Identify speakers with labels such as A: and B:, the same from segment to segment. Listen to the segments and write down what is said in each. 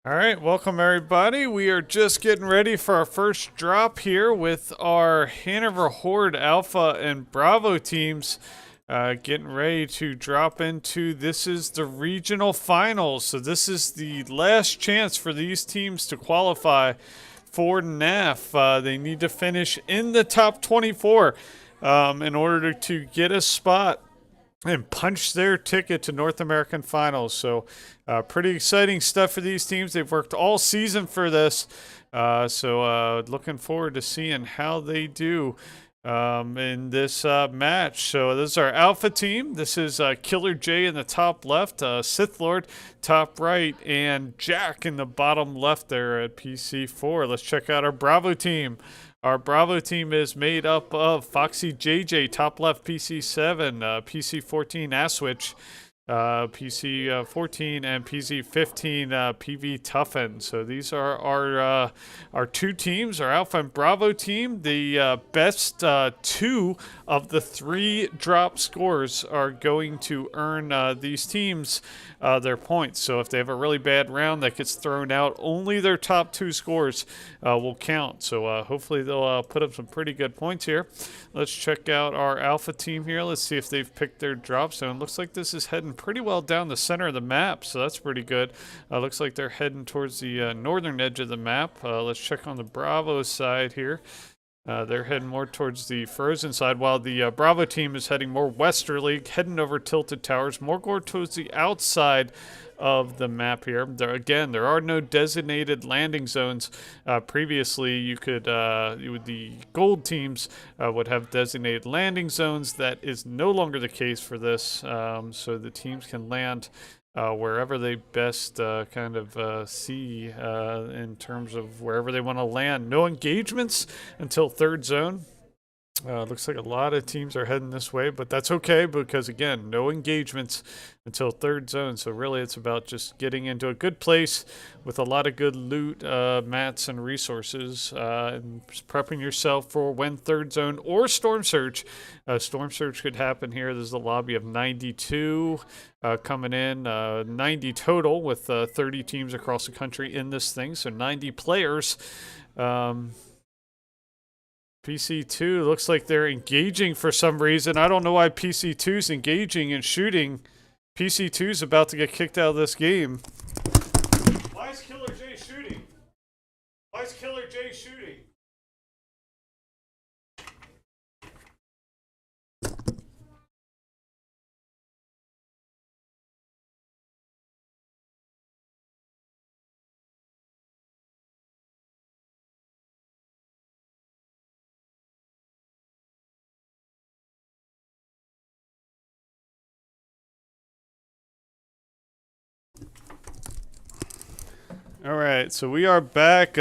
A: All right, welcome everybody. We are just getting ready for our first drop here with our Hanover Horde Alpha and Bravo teams. Getting ready to drop into, this is the regional finals. So this is the last chance for these teams to qualify for NAF. They need to finish in the top 24 in order to get a spot and punch their ticket to North American Finals. So pretty exciting stuff for these teams. They've worked all season for this. So looking forward to seeing how they do in this match. So this is our Alpha team. This is Killer J in the top left, Sith Lord top right, and Jack in the bottom left there at PC4. Let's check out our Bravo team. Our Bravo team is made up of Foxy JJ, top left, PC7, PC14 Aswitch, PC14, and PC15 PV Tuffen. So these are our two teams, our Alpha and Bravo team. The best two of the three drop scores are going to earn these teams their points. So if they have a really bad round that gets thrown out, only their top two scores will count. So hopefully they'll put up some pretty good points here. Let's check out our Alpha team here. Let's see if they've picked their drop zone. Looks like this is heading pretty well down the center of the map, so that's pretty good. Looks like they're heading towards the northern edge of the map. Let's check on the Bravo side here. They're heading more towards the frozen side, while the Bravo team is heading more westerly, heading over Tilted Towers, more going towards the outside of the map here. There are no designated landing zones. Previously, you could, the gold teams would have designated landing zones. That is no longer the case for this, so the teams can land wherever they best see in terms of wherever they want to land. No engagements until third zone. Looks like a lot of teams are heading this way, but that's okay because, again, no engagements until third zone. So really it's about just getting into a good place with a lot of good loot, mats, and resources, and prepping yourself for when third zone or Storm Surge. Storm Surge could happen here. There's the lobby of 92 coming in, 90 total with 30 teams across the country in this thing, so 90 players. PC2 looks like they're engaging for some reason. I don't know why PC2's engaging and shooting. PC2's about to get kicked out of this game. Why is Killer J shooting? Why is Killer J shooting? All right, so we are back.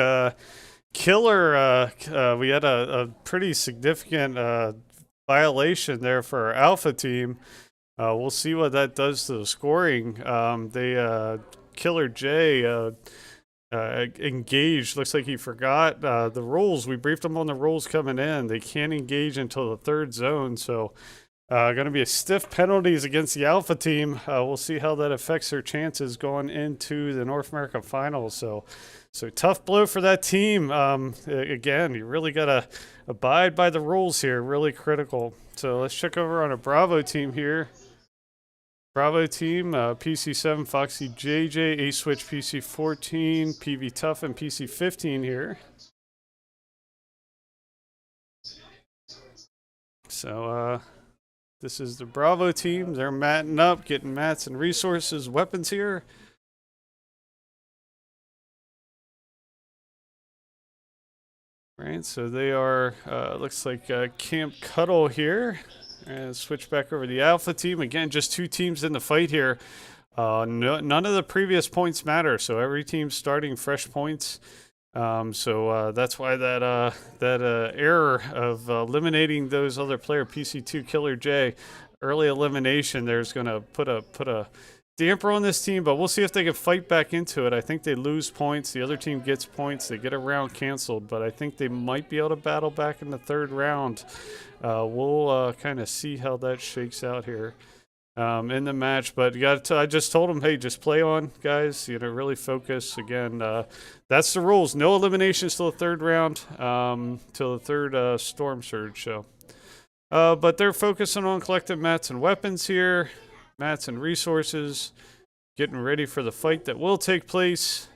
A: Killer, we had a pretty significant violation there for our Alpha team. We'll see what that does to the scoring. Killer J engaged. Looks like he forgot the rules. We briefed him on the rules coming in. They can't engage until the third zone, so going to be a stiff penalties against the Alpha team. We'll see how that affects their chances going into the North American Finals. So tough blow for that team. Again, you really got to abide by the rules here. Really critical. So let's check over on a Bravo team here. Bravo team, PC7, Foxy JJ, A-Switch PC14, PV Tough, and PC15 here. So, this is the Bravo team. They're matting up, getting mats and resources, weapons here. Right, so they are, looks like Camp Cuddle here. And switch back over to the Alpha team. Again, just two teams in the fight here. None of the previous points matter, so every team's starting fresh points. So that's why that error of eliminating those other player, PC2 Killer J, early elimination, there's going to put a damper on this team, but we'll see if they can fight back into it. I think they lose points. The other team gets points. They get a round canceled, but I think they might be able to battle back in the third round. We'll kind of see how that shakes out here. in the match. But I just told them, hey, just play on, guys. Really focus. Again, that's the rules. No eliminations till the third round, till the third Storm Surge. So, but they're focusing on collecting mats and weapons here, mats and resources, getting ready for the fight that will take place.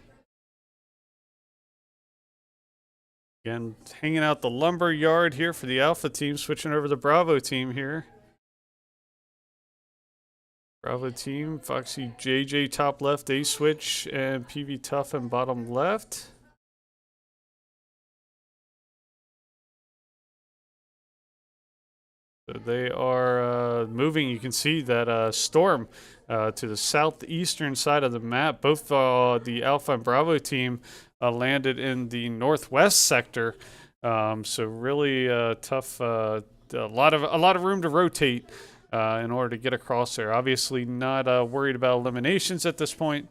A: Again, hanging out the lumber yard here for the Alpha team, switching over the Bravo team here. Bravo team, Foxy JJ top left, A switch, and PV Tough in bottom left. So they are moving. You can see that Storm to the southeastern side of the map. Both the Alpha and Bravo team landed in the northwest sector. So really tough. A lot of room to rotate in order to get across there. Obviously not worried about eliminations at this point.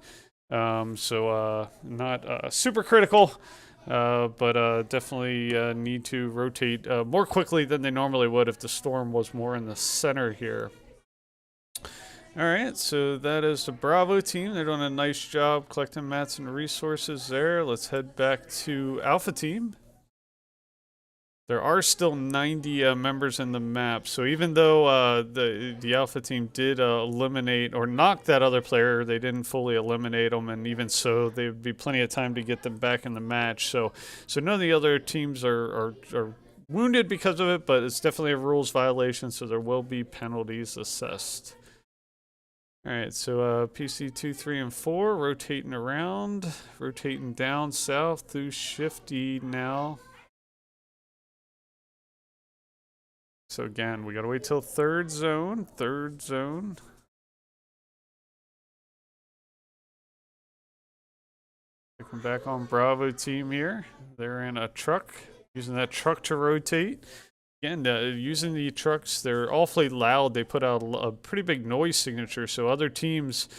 A: So not super critical. But definitely need to rotate more quickly than they normally would if the Storm was more in the center here. All right, so that is the Bravo team. They're doing a nice job collecting mats and resources there. Let's head back to Alpha team. There are still 90 members in the map, so even though the Alpha team did eliminate or knock that other player, they didn't fully eliminate them, and even so, there would be plenty of time to get them back in the match. So none of the other teams are wounded because of it, but it's definitely a rules violation, so there will be penalties assessed. All right, so PC 2, 3, and 4 rotating around, rotating down south through Shifty now. So again, we gotta wait till third zone. Looking back on Bravo team here. They're in a truck, using that truck to rotate. Again, using the trucks, they're awfully loud. They put out a pretty big noise signature, so other teams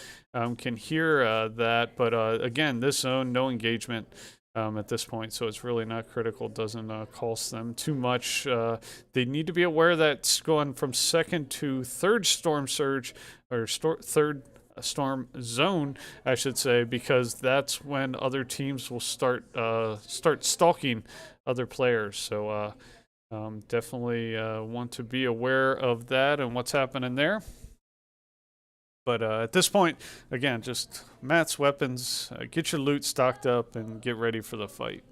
A: can hear that. But again, this zone, no engagement at this point, so it's really not critical. Doesn't cost them too much. They need to be aware that it's going from second to third Storm Surge, or third Storm Zone, I should say, because that's when other teams will start stalking other players. So definitely want to be aware of that and what's happening there. But at this point, again, just mats, weapons, get your loot stocked up, and get ready for the fight.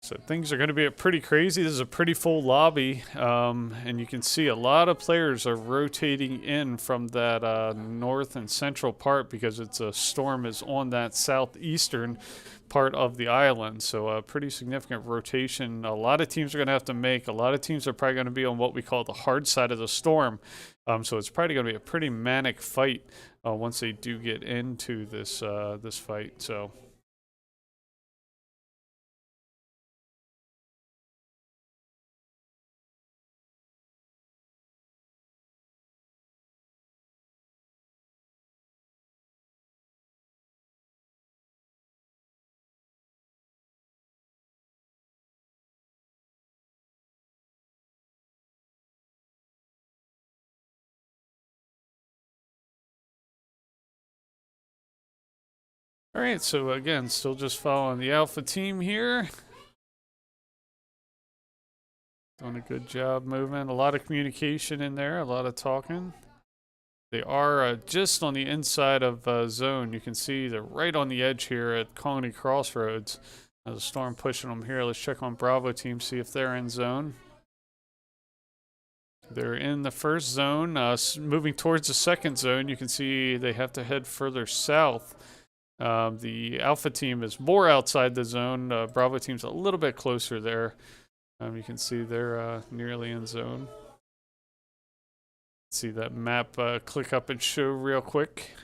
A: So things are going to be pretty crazy. This is a pretty full lobby, and you can see a lot of players are rotating in from that north and central part because it's a Storm is on that southeastern part of the island. So a pretty significant rotation. A lot of teams are going to have to make. A lot of teams are probably going to be on what we call the hard side of the Storm. So it's probably going to be a pretty manic fight once they do get into this this fight. So. All right, so again, still just following the Alpha team here. Doing a good job moving. A lot of communication in there, a lot of talking. They are just on the inside of zone. You can see they're right on the edge here at Colony Crossroads. There's a Storm pushing them here. Let's check on Bravo team, see if they're in zone. They're in the first zone. Moving towards the second zone, you can see they have to head further south. The Alpha team is more outside the zone. Bravo team's a little bit closer there. You can see they're nearly in zone. See that map click up and show real quick.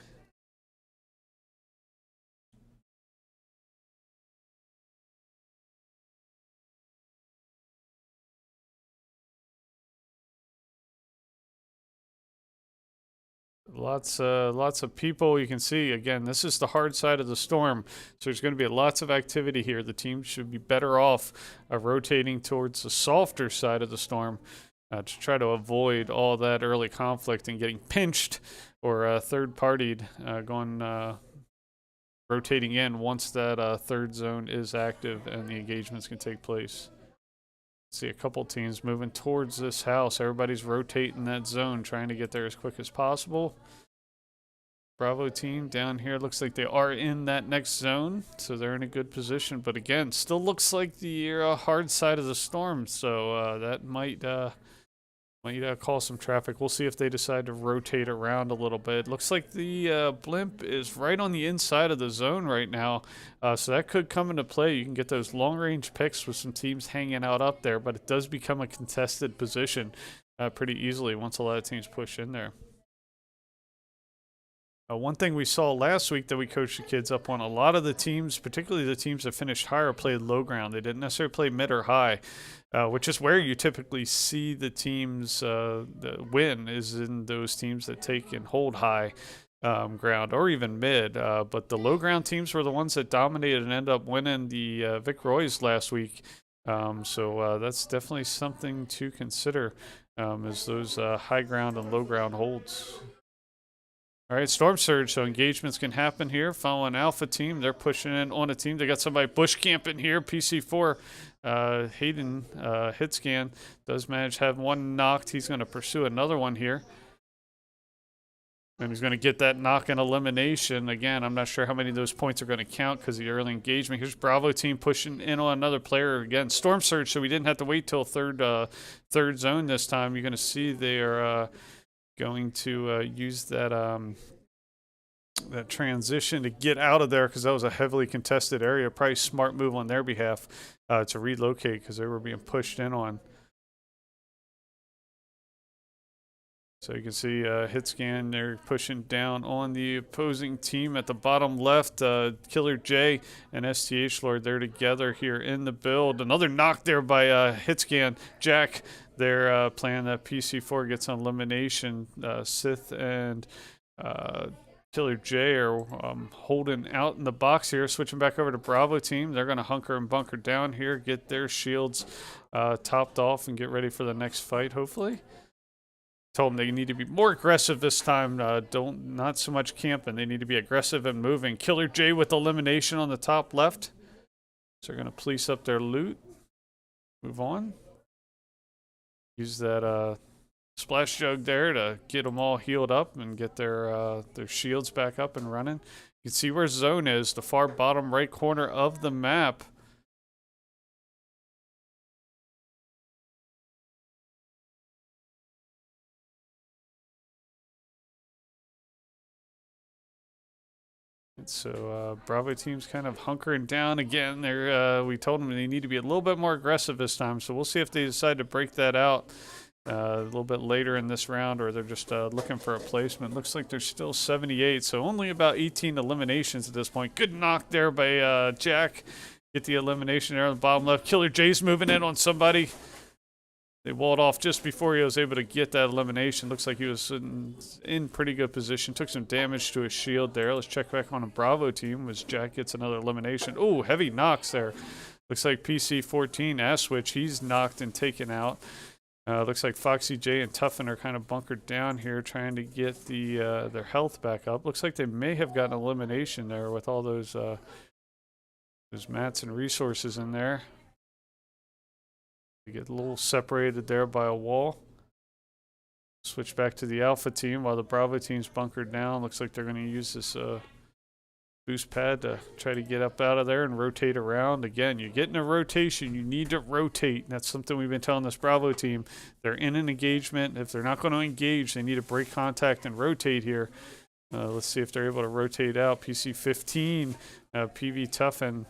A: Lots of people. You can see, again, this is the hard side of the Storm, so there's going to be lots of activity here. The team should be better off rotating towards the softer side of the Storm. to try to avoid all that early conflict and getting pinched or third-partied, rotating in once that third zone is active and the engagements can take place. See a couple teams moving towards this house. Everybody's rotating that zone, trying to get there as quick as possible. Bravo team down here looks like they are in that next zone, so they're in a good position. But again, still looks like the hard side of the storm, so that might cause some traffic. We'll see if they decide to rotate around a little bit. Looks like the blimp is right on the inside of the zone right now, so that could come into play. You can get those long-range picks with some teams hanging out up there, but it does become a contested position pretty easily once a lot of teams push in there. One thing we saw last week that we coached the kids up on, a lot of the teams, particularly the teams that finished higher, played low ground. They didn't necessarily play mid or high, which is where you typically see the teams win, is in those teams that take and hold high ground or even mid. But the low ground teams were the ones that dominated and ended up winning the Vic Roy's last week. So that's definitely something to consider, as those high ground and low ground holds. All right, Storm Surge, so engagements can happen here. Following Alpha team, they're pushing in on a team. They got somebody bush camping here. PC4, Hayden hit scan does manage to have one knocked. He's going to pursue another one here. And he's going to get that knock and elimination. Again, I'm not sure how many of those points are going to count because of the early engagement. Here's Bravo team pushing in on another player. Again, Storm Surge, so we didn't have to wait till third zone this time. You're going to see they are going to use that that transition to get out of there because that was a heavily contested area. Probably smart move on their behalf to relocate because they were being pushed in on. So you can see hit scan, they're pushing down on the opposing team at the bottom left. Killer J and STH Lord, they're together here in the build. Another knock there by hit scan. Jack, they're playing that PC4 gets an elimination. Sith and Killer J are holding out in the box here. Switching back over to Bravo team. They're going to hunker and bunker down here, get their shields topped off, and get ready for the next fight, hopefully. Told them they need to be more aggressive this time. Not so much camping. They need to be aggressive and moving. Killer J with elimination on the top left. So they're going to police up their loot. Move on. Use that splash jug there to get them all healed up and get their shields back up and running. You can see where zone is, the far bottom right corner of the map. So Bravo team's kind of hunkering down again. We told them they need to be a little bit more aggressive this time, so we'll see if they decide to break that out a little bit later in this round, or they're just looking for a placement. Looks like there's still 78, so only about 18 eliminations at this point. Good knock there by Jack. Get the elimination there on the bottom left. Killer J's moving in on somebody. They walled off just before he was able to get that elimination. Looks like he was in pretty good position. Took some damage to his shield there. Let's check back on a Bravo team as Jack gets another elimination. Oh, heavy knocks there. Looks like PC14 ass switch. He's knocked and taken out. Looks like Foxy J and Tuffin are kind of bunkered down here trying to get their health back up. Looks like they may have gotten elimination there with all those mats and resources in there. We get a little separated there by a wall. Switch back to the Alpha team while the Bravo team's bunkered down. Looks like they're going to use this boost pad to try to get up out of there and rotate around. Again, you're getting a rotation. You need to rotate. That's something we've been telling this Bravo team. They're in an engagement. If they're not going to engage, they need to break contact and rotate here. Let's see if they're able to rotate out. PC15, PV Tuffin.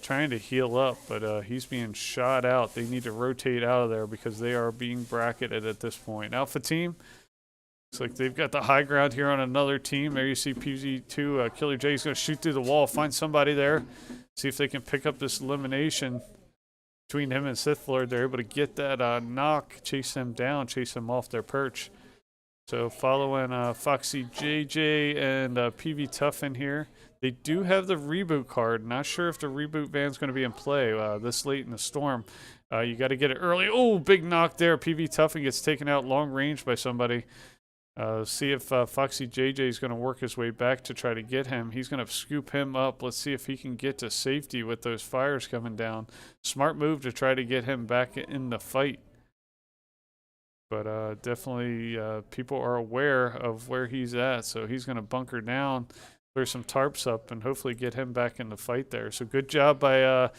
A: Trying to heal up, but he's being shot out. They need to rotate out of there because they are being bracketed at this point. Alpha team, looks like they've got the high ground here on another team. There you see PZ2. Killer J is going to shoot through the wall, find somebody there, see if they can pick up this elimination between him and Sith Lord. They're able to get that knock, chase them down, chase them off their perch. So following Foxy JJ and PV Tough in here. They do have the reboot card. Not sure if the reboot van's going to be in play this late in the storm. You got to get it early. Oh, big knock there. PV Tuffin gets taken out long range by somebody. See if Foxy JJ is going to work his way back to try to get him. He's going to scoop him up. Let's see if he can get to safety with those fires coming down. Smart move to try to get him back in the fight. But definitely people are aware of where he's at, so he's going to bunker down, clear some tarps up, and hopefully get him back in the fight there. So good job by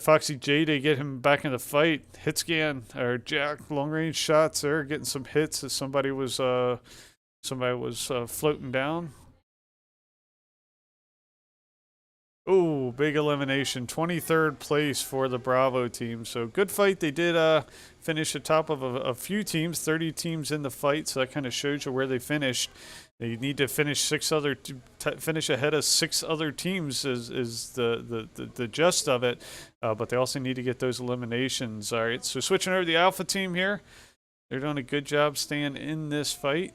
A: Foxy J to get him back in the fight. Hit scan or Jack long range shots there, getting some hits as somebody was floating down. Oh, big elimination. 23rd place for the Bravo team. So good fight. They did finish atop of a few teams, 30 teams in the fight. So that kind of shows you where they finished. They need to finish finish ahead of 6 other teams is the gist of it. But they also need to get those eliminations. All right, so switching over to the Alpha team here. They're doing a good job staying in this fight.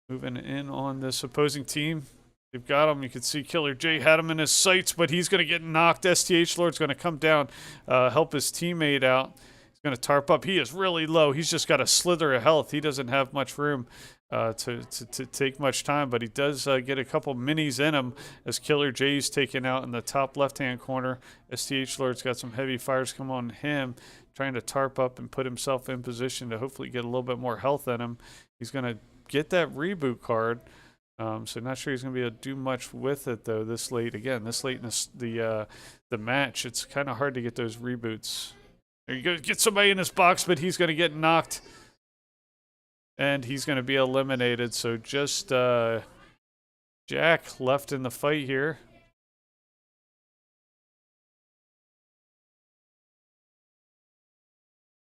A: Moving in on this opposing team. They've got him. You can see Killer J had him in his sights, but he's going to get knocked. STH Lord's going to come down, help his teammate out. He's going to tarp up. He is really low. He's just got a slither of health. He doesn't have much room to take much time, but he does get a couple minis in him as Killer J's taken out in the top left-hand corner. STH Lord's got some heavy fires come on him, trying to tarp up and put himself in position to hopefully get a little bit more health in him. He's going to get that reboot card. So not sure he's going to be able to do much with it though this late. Again, this late in the match, it's kind of hard to get those reboots. There you go, get somebody in this box, but he's going to get knocked, and he's going to be eliminated. So just Jack left in the fight here.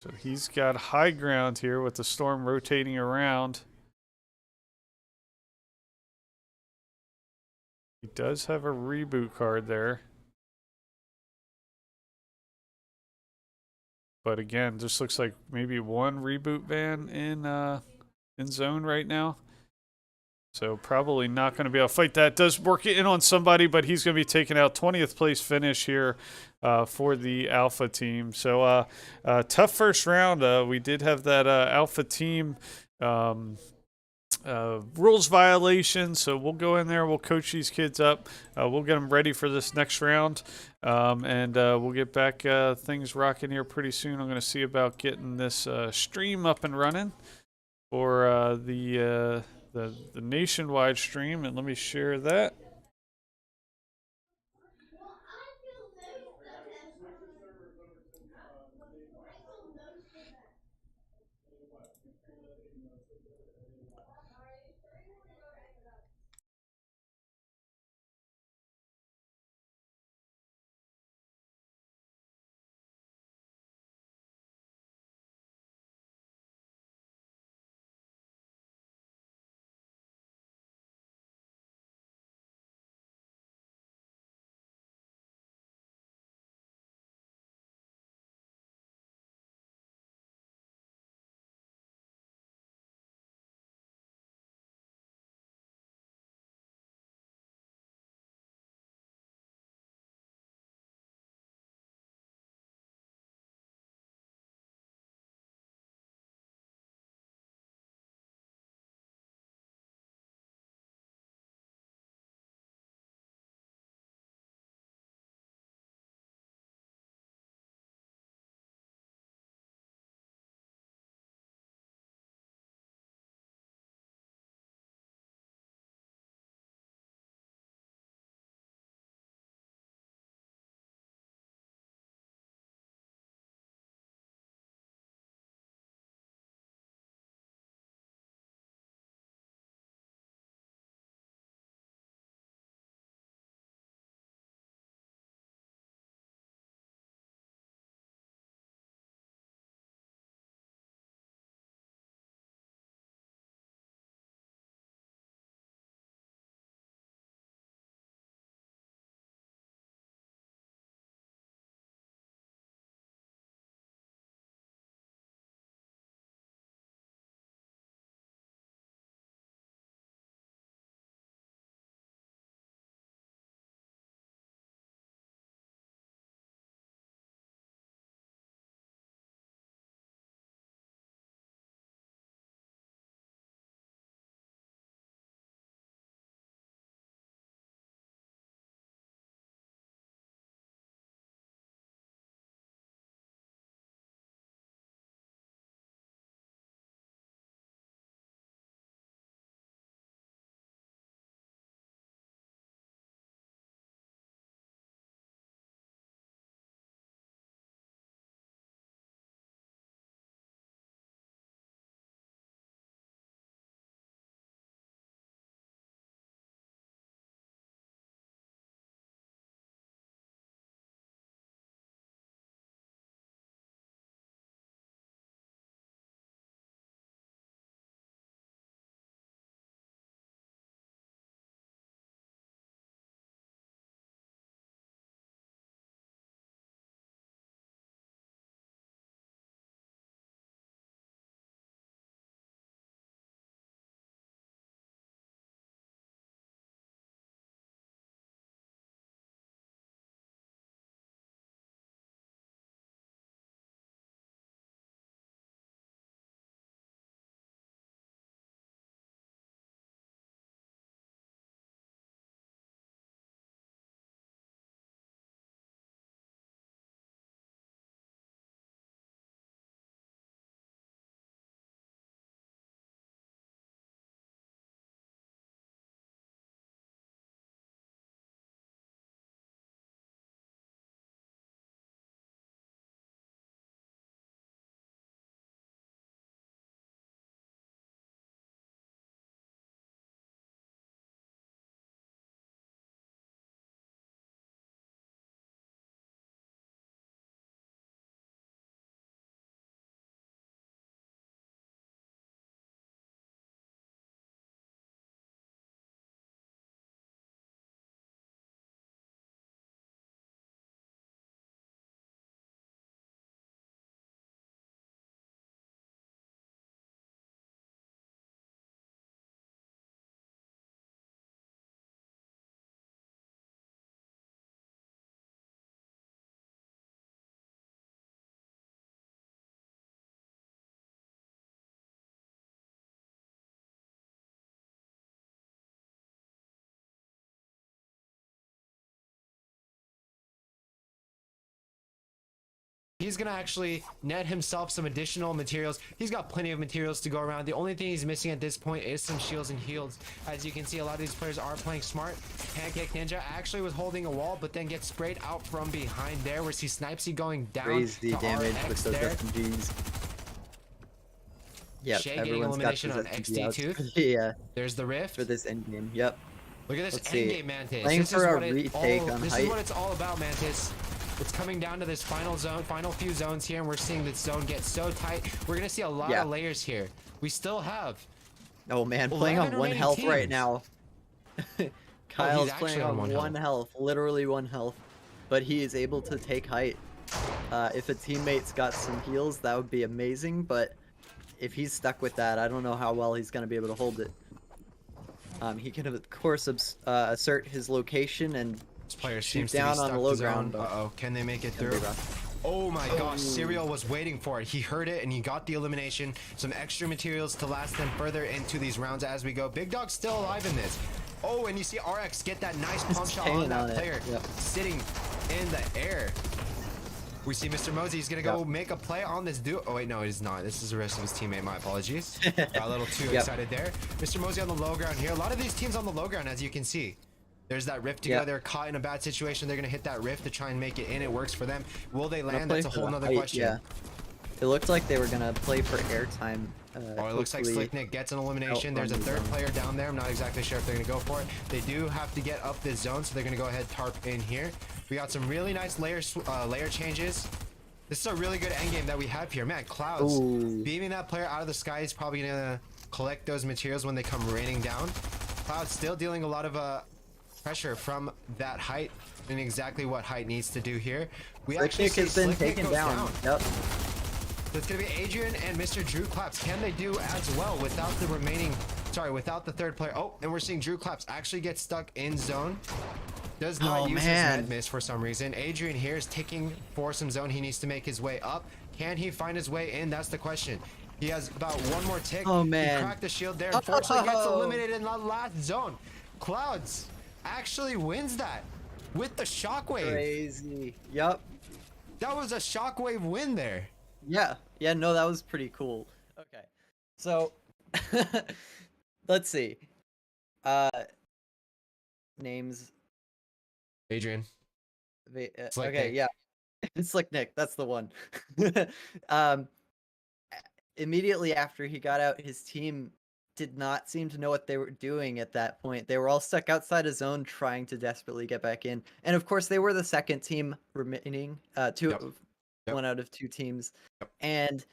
A: So he's got high ground here with the storm rotating around. He does have a reboot card there. But again, just looks like maybe one reboot van in zone right now. So probably not going to be able to fight that. Does work in on somebody, but he's going to be taken out. 20th place finish here for the Alpha team. So tough first round. We did have that Alpha team rules violation, so we'll go in there, we'll coach these kids up, we'll get them ready for this next round, and we'll get back things rocking here pretty soon. I'm going to see about getting this stream up and running for the nationwide stream, and let me share that.
B: he's gonna actually net himself some additional materials. He's got plenty of materials to go around. The only thing he's missing at this point is some shields and heals. As you can see, a lot of these players are playing smart. Pancake Ninja actually was holding a wall, but then gets sprayed out from behind there. We see Snipesy going down.
C: Crazy damage
B: RX
C: with those
B: there.
C: SMGs. Yep,
B: Shay getting
C: everyone's got
B: elimination on
C: those SMG
B: XD
C: outs.
B: Tooth.
C: Yeah,
B: There's the rift.
C: for this end game. Yep.
B: Look at this
C: Let's see.
B: endgame, Mantis.
C: Playing
B: This
C: for
B: is
C: a
B: what it
C: retake
B: all,
C: on
B: This
C: height.
B: is what it's all about, Mantis. It's coming down to this final zone, final few zones here, and we're seeing this zone get so tight. We're gonna see a lot of layers here. We still have.
C: Oh man, playing on 1
B: remaining
C: health right
B: teams.
C: now. Kyle's
B: actually
C: playing
B: on
C: on
B: one
C: one health, literally 1 health, but he is able to take height. If a teammate's got some heals, that would be amazing, but if he's stuck with that, I don't know how well he's going to be able to hold it. He can, of course, assert his location and
B: This player
C: shoot
B: seems to be
C: down
B: stuck
C: on the low
B: to zone.
C: ground. But
B: Uh-oh, can they make it
C: it'll be
B: through?
C: rough.
B: Oh my gosh, Serial was waiting for it. He heard it and he got the elimination. Some extra materials to last them further into these rounds as we go. Big Dog's still alive in this. Oh, and you see RX get that nice pump shot on that player sitting in the air. We see Mr. Mosey. He's going to go make a play on this dude. Oh, wait, no, it is not. This is the rest of his teammate. My apologies. Got a little too excited there. Mr. Mosey on the low ground here. A lot of these teams on the low ground, as you can see. There's that rift to go. They're caught in a bad situation. They're going to hit that rift to try and make it in. It works for them. Will they land? That's a whole nother question.
C: Yeah. It looked like they were going to play for airtime.
B: Oh, it looks like Slicknick gets an elimination. There's a third player down there. I'm not exactly sure if they're going to go for it. They do have to get up this zone, so they're going to go ahead tarp in here. We got some really nice layer changes. This is a really good endgame that we have here. Man, Clouds beaming that player out of the sky is probably going to collect those materials when they come raining down. Clouds still dealing a lot of pressure from that height and exactly what height needs to do here. We actually see
C: has been
B: Slicknick
C: taken
B: goes
C: down. Yep.
B: So it's going to be Adrian and Mr. Drew Claps. Can they do as well without the without the third player? Oh, and we're seeing Drew Claps actually get stuck in zone. Does not use his med miss for some reason. Adrian here is taking for some zone. He needs to make his way up. Can he find his way in? That's the question. He has about one more tick.
C: Oh man.
B: He cracked the shield there. Unfortunately, gets eliminated in the last zone. Clouds actually wins that with the shockwave.
C: Crazy. Yup.
B: That was a shockwave win there.
C: Yeah. Yeah, no, that was pretty cool. Okay. So let's see. Names.
B: Adrian.
C: Okay, yeah. Slicknick, that's the one. Immediately after he got out, his team did not seem to know what they were doing at that point. They were all stuck outside a zone trying to desperately get back in. And of course, they were the second team remaining, one out of 2 teams. And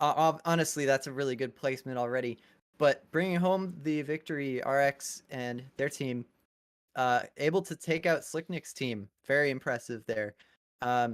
C: honestly, that's a really good placement already. But bringing home the victory, RX and their team, able to take out Slicknick's team. Very impressive there.
B: I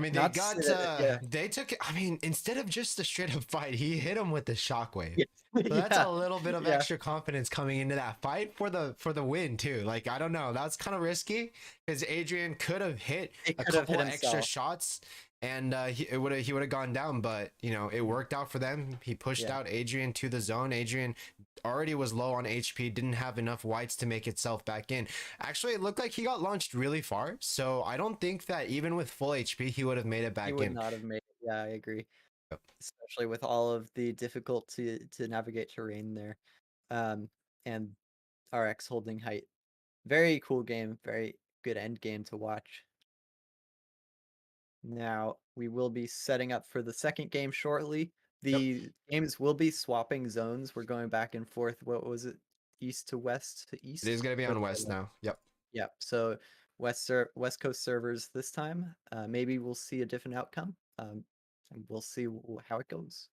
B: mean, they took it. I mean, instead of just a straight up fight, he hit him with the shockwave.
C: Yeah.
B: So that's a little bit of extra confidence coming into that fight for the win too. Like, I don't know, that's kind of risky because Adrian could have hit a couple extra shots and he would have gone down, but you know, it worked out for them. He pushed out Adrian to the zone. Adrian already was low on HP, didn't have enough whites to make itself back in. Actually, it looked like he got launched really far, so I don't think that even with full HP he would have made it back in.
C: He would not have made it. Yeah, I agree. Especially with all of the difficulty to navigate terrain there. And RX holding height. Very cool game, very good end game to watch. Now, we will be setting up for the second game shortly. The games will be swapping zones. We're going back and forth. What was it? East to west to east?
B: It is going to be on west now. Yep.
C: Yep. So West Coast servers this time. Maybe we'll see a different outcome. And we'll see how it goes.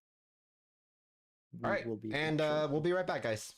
B: All right. We'll be right back, guys.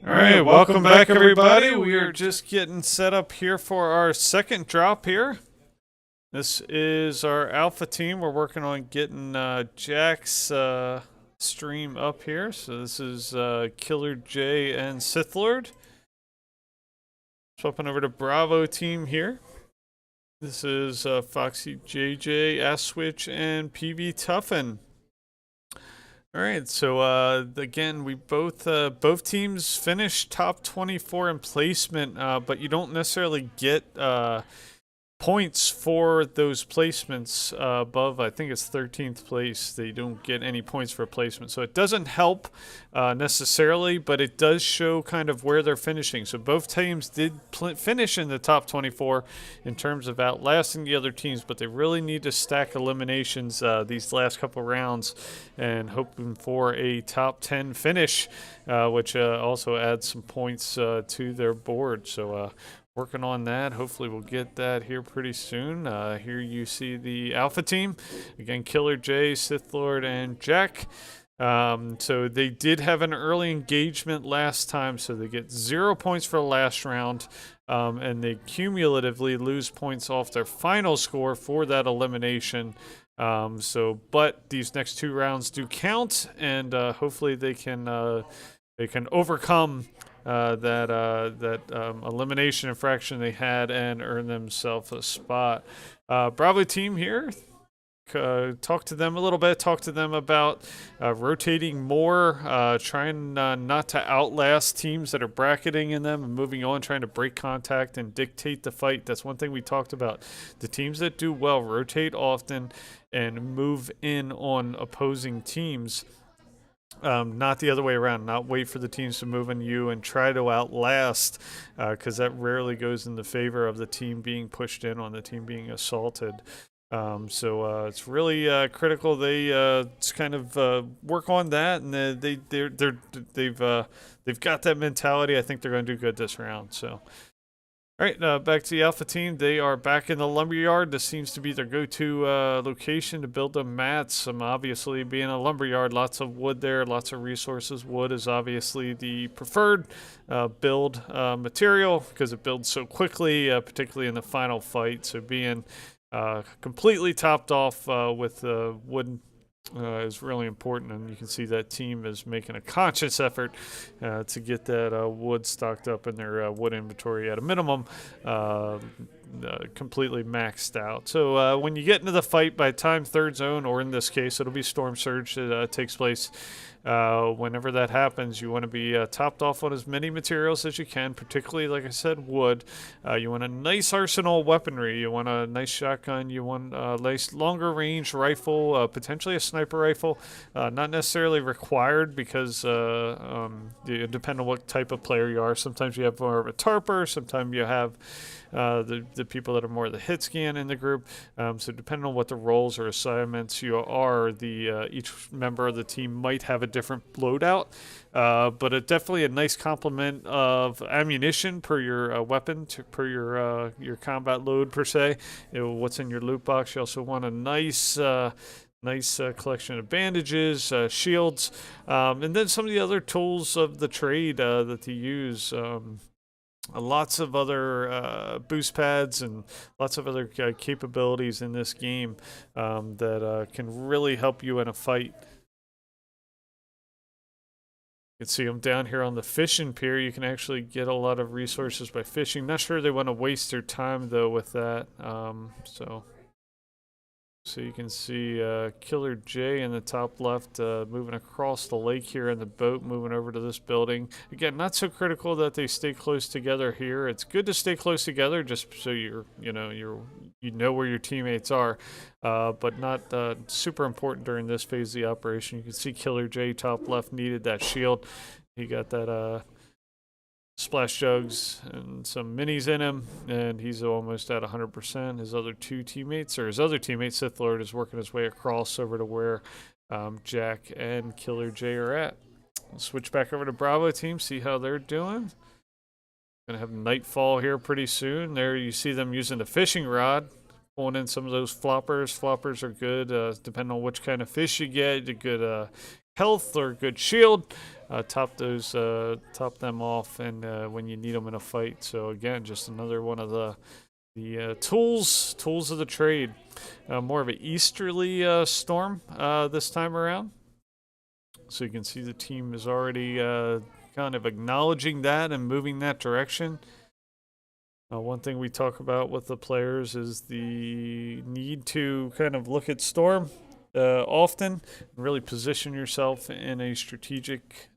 A: All right, welcome back, everybody. We are just getting set up here for our second drop here. This is our alpha team. We're working on getting Jack's stream up here. So this is Killer J and Sith Lord. Swapping over to Bravo team here. This is Foxy JJ, Aswitch, and PV Tuffin. All right, so again, we both teams finished top 24 in placement, but you don't necessarily get points for those placements above. I think it's 13th place. They don't get any points for placement, so it doesn't help necessarily, but it does show kind of where they're finishing. So both teams did finish in the top 24 in terms of outlasting the other teams, but they really need to stack eliminations these last couple rounds and hoping for a top 10 finish, which also adds some points to their board. So working on that. Hopefully we'll get that here pretty soon. Here you see the alpha team. Again, Killer J, Sith Lord, and Jack. So they did have an early engagement last time, so they get 0 points for the last round. And they cumulatively lose points off their final score for that elimination. But these next 2 rounds do count, and hopefully they can overcome that elimination infraction they had and earn themselves a spot. Bravo team here. Talk to them a little bit. Talk to them about rotating more, trying not to outlast teams that are bracketing in them and moving on, trying to break contact and dictate the fight. That's one thing we talked about. The teams that do well rotate often and move in on opposing teams. Not the other way around. Not wait for the teams to move on you and try to outlast, because that rarely goes in the favor of the team being pushed in on the team being assaulted. So it's really critical they kind of work on that, and they've got that mentality. I think they're going to do good this round. So. All right, back to the alpha team. They are back in the lumberyard. This seems to be their go-to location to build the mats. Obviously, being a lumberyard, lots of wood there, lots of resources. Wood is obviously the preferred build material because it builds so quickly, particularly in the final fight. So being completely topped off with wood is really important, and you can see that team is making a conscious effort to get that wood stocked up in their wood inventory at a minimum, completely maxed out. So when you get into the fight, by time third zone, or in this case it'll be Storm Surge that takes place, whenever that happens, you want to be topped off on as many materials as you can, particularly, like I said, wood. You want a nice arsenal of weaponry. You want a nice shotgun. You want a nice longer range rifle, potentially a sniper rifle. Not necessarily required because you depend on what type of player you are. Sometimes you have more of a tarper. Sometimes you have the people that are more the hit scan in the group. So depending on what the roles or assignments you are, each member of the team might have a different loadout, but definitely a nice complement of ammunition per your weapon, per your combat load per se. What's in your loot box. You also want a nice collection of bandages, shields, and then some of the other tools of the trade that you use. Lots of other boost pads and lots of other capabilities in this game that can really help you in a fight. You can see them down here on the fishing pier. You can actually get a lot of resources by fishing. Not sure they want to waste their time though with that. So you can see Killer J in the top left moving across the lake here in the boat, moving over to this building. Again, not so critical that they stay close together here. It's good to stay close together just so you know where your teammates are, but not super important during this phase of the operation. You can see Killer J top left needed that shield. He got that splash jugs and some minis in him, and he's almost at 100%. His other teammate Sith Lord is working his way across over to where Jack and Killer J are at. We'll switch back over to Bravo team, see how they're doing. Gonna have nightfall here pretty soon. There you see them using the fishing rod, pulling in some of those floppers. Floppers are good depending on which kind of fish you get. A good health or good shield. top them off, and when you need them in a fight. So again, just another one of the tools of the trade. More of an easterly storm this time around. So you can see the team is already kind of acknowledging that and moving that direction. One thing we talk about with the players is the need to kind of look at storm often, and really position yourself in a strategic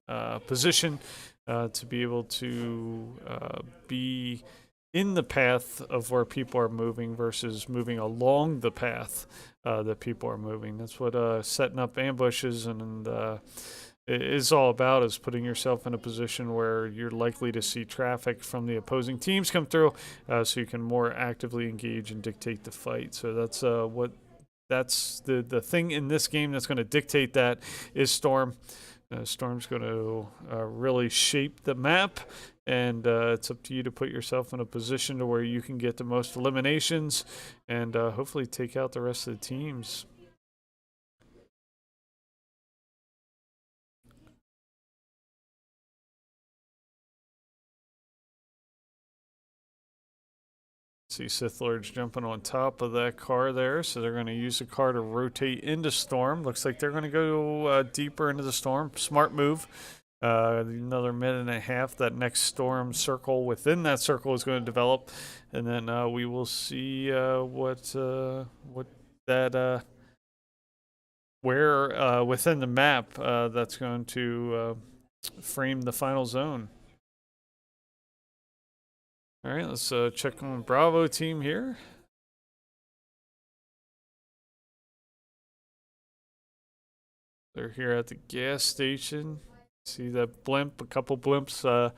A: position to be able to be in the path of where people are moving versus moving along the path that people are moving. That's what setting up ambushes and is all about, is putting yourself in a position where you're likely to see traffic from the opposing teams come through, so you can more actively engage and dictate the fight. So that's the thing in this game that's going to dictate that is Storm. Storm's going to really shape the map, and it's up to you to put yourself in a position to where you can get the most eliminations and hopefully take out the rest of the teams. See Sith Lords jumping on top of that car there, so they're going to use the car to rotate into Storm. Looks like they're going to go deeper into the Storm. Smart move. Another minute and a half. That next Storm circle within that circle is going to develop, and then we will see what that where within the map that's going to frame the final zone. All right, let's check on Bravo team here. They're here at the gas station. See that blimp, a couple blimps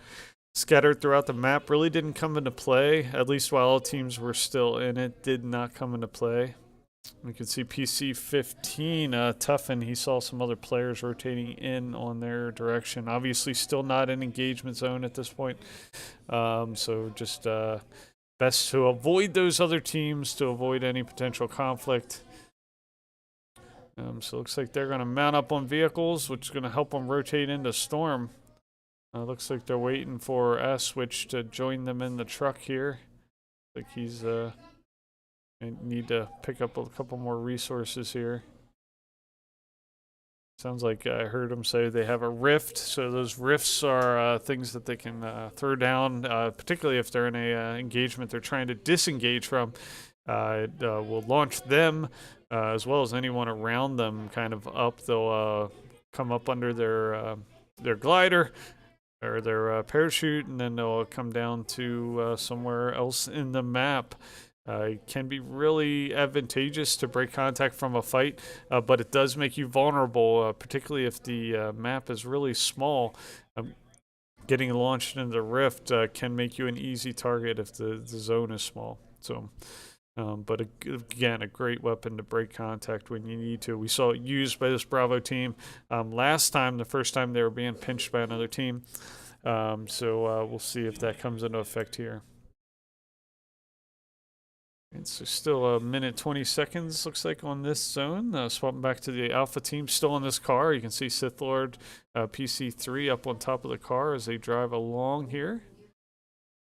A: scattered throughout the map. Really didn't come into play, at least while all teams were still in it. Did not come into play. We can see PC-15, Tuffin, he saw some other players rotating in on their direction. Obviously still not in engagement zone at this point. So just best to avoid those other teams, to avoid any potential conflict. So it looks like they're going to mount up on vehicles, which is going to help them rotate into Storm. Looks like they're waiting for Switch to join them in the truck here. Like he's need to pick up a couple more resources here. Sounds like I heard him say they have a rift, so those rifts are things that they can throw down, particularly if they're in a engagement they're trying to disengage from. It will launch them as well as anyone around them kind of up. They'll come up under their glider or their parachute, and then they'll come down to somewhere else in the map. It can be really advantageous to break contact from a fight, but it does make you vulnerable, particularly if the map is really small. Getting launched into the rift can make you an easy target if the zone is small. So, but again, a great weapon to break contact when you need to. We saw it used by this Bravo team last time, the first time they were being pinched by another team. So we'll see if that comes into effect here. It's still a minute 20 seconds, looks like, on this zone. Swapping back to the Alpha team, still in this car. You can see Sith Lord PC3 up on top of the car as they drive along here.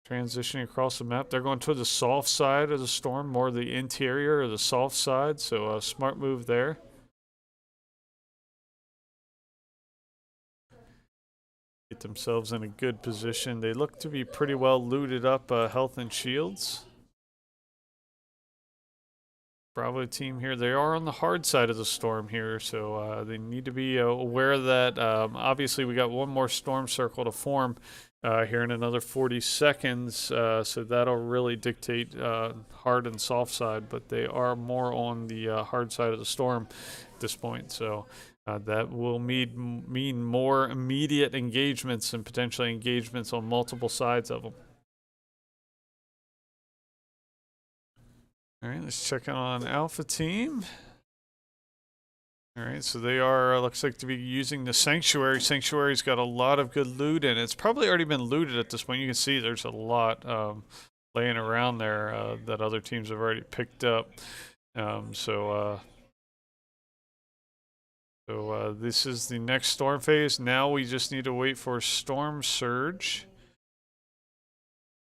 A: Transitioning across the map. They're going to the soft side of the Storm, more the interior or the soft side, so a smart move there. Get themselves in a good position. They look to be pretty well looted up, health and shields. Bravo team here, they are on the hard side of the Storm here, so they need to be aware of that. Obviously, we got one more Storm circle to form here in another 40 seconds, so that'll really dictate hard and soft side, but they are more on the hard side of the Storm at this point, so that will mean more immediate engagements and potentially engagements on multiple sides of them. All right, let's check on Alpha team. All right, so they are, looks like to be using the Sanctuary. Sanctuary's got a lot of good loot in it. It's probably already been looted at this point. You can see there's a lot laying around there that other teams have already picked up. So So this is the next storm phase. Now we just need to wait for storm surge.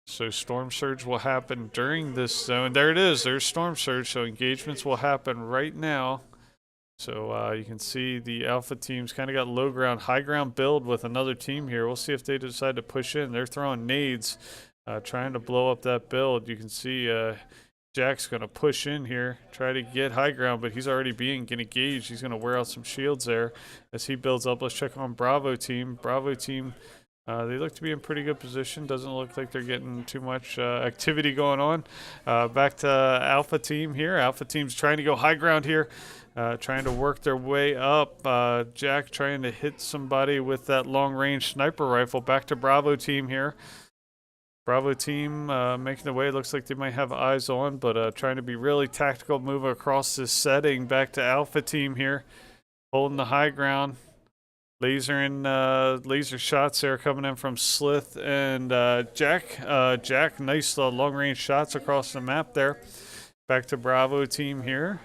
A: So storm surge will happen during this zone. There it is. There's storm surge. So engagements will happen right now. So you can see the alpha team's kind of got low ground, high ground build with another team here. We'll see if they decide to push in. They're throwing nades, trying to blow up that build. You can see Jack's going to push in here, try to get high ground, but he's already being engaged. He's going to wear out some shields there as he builds up. Let's check on Bravo team. Bravo team, they look to be in pretty good position. Doesn't look like they're getting too much activity going on. Back to Alpha team here. Alpha team's trying to go high ground here, trying to work their way up. Jack trying to hit somebody with that long-range sniper rifle. Back to Bravo team here. Bravo team making the way. Looks like they might have eyes on, but trying to be really tactical, move across this setting. Back to Alpha team here, holding the high ground. Laser shots there coming in from Slith and Jack. Jack, nice long-range shots across the map there. Back to Bravo team here.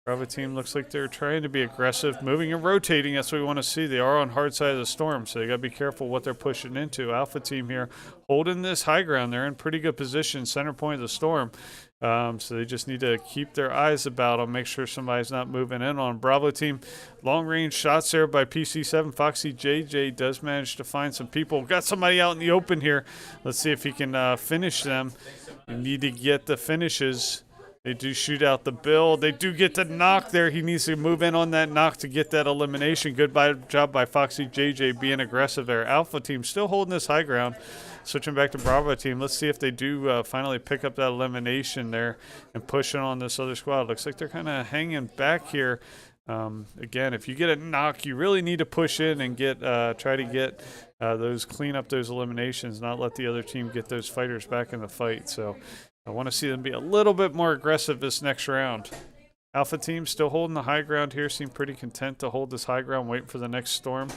A: Bravo team looks like they're trying to be aggressive, moving and rotating. That's what we want to see. They are on hard side of the storm, so they got to be careful what they're pushing into. Alpha team here holding this high ground. They're in pretty good position, center point of the storm. So they just need to keep their eyes about them, make sure somebody's not moving in on Bravo team. Long range shots there by PC7. Foxy JJ does manage to find some people. Got somebody out in the open here. Let's see if he can finish them. You need to get the finishes. They do shoot out the build. They do get the knock there. He needs to move in on that knock to get that elimination. Good job by Foxy JJ being aggressive there. Alpha team still holding this high ground. Switching back to Bravo team. Let's see if they do finally pick up that elimination there and push it on this other squad. Looks like they're kind of hanging back here. Again, if you get a knock, you really need to push in and try to get clean up those eliminations, not let the other team get those fighters back in the fight. So I want to see them be a little bit more aggressive this next round. Alpha team still holding the high ground here. Seem pretty content to hold this high ground, waiting for the next storm.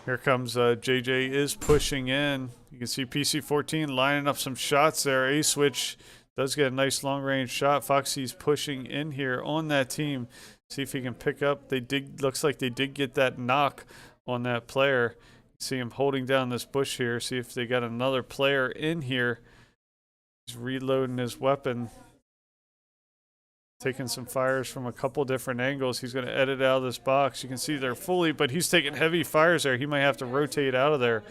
A: Here comes JJ is pushing in. You can see PC14 lining up some shots there. A-Switch does get a nice long-range shot. Foxy's pushing in here on that team. See if he can pick up. Looks like they did get that knock on that player. See him holding down this bush here. See if they got another player in here. He's reloading his weapon. Taking some fires from a couple different angles. He's going to edit out of this box. You can see they're fully, but he's taking heavy fires there. He might have to rotate out of there.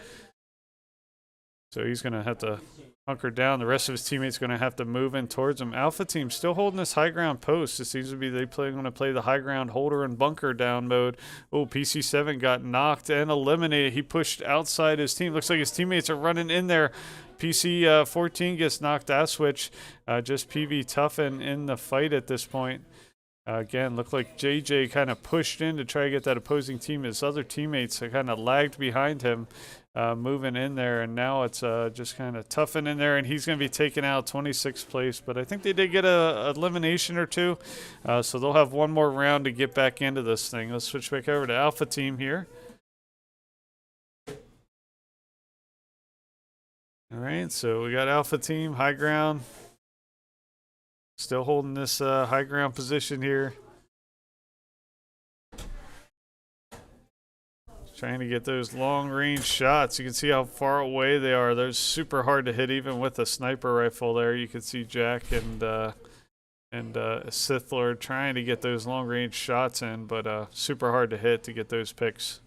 A: So he's going to have to hunker down. The rest of his teammates going to have to move in towards him. Alpha team still holding this high ground post. It seems to be they going to play the high ground holder and bunker down mode. Oh, PC7 got knocked and eliminated. He pushed outside his team. Looks like his teammates are running in there. PC14 gets knocked. A-Switch just PV Tuffin in the fight at this point. Again, looked like JJ kind of pushed in to try to get that opposing team. His other teammates kind of lagged behind him, moving in there, and now it's just kind of Tuffin in there, and he's going to be taken out 26th place. But I think they did get a elimination or two, so they'll have one more round to get back into this thing. Let's switch back over to Alpha team here. All right, so we got Alpha team, high ground. Still holding this high ground position here. Trying to get those long range shots. You can see how far away they are. They're super hard to hit even with a sniper rifle there. You can see Jack and Sith Lord trying to get those long range shots in, but super hard to hit to get those picks.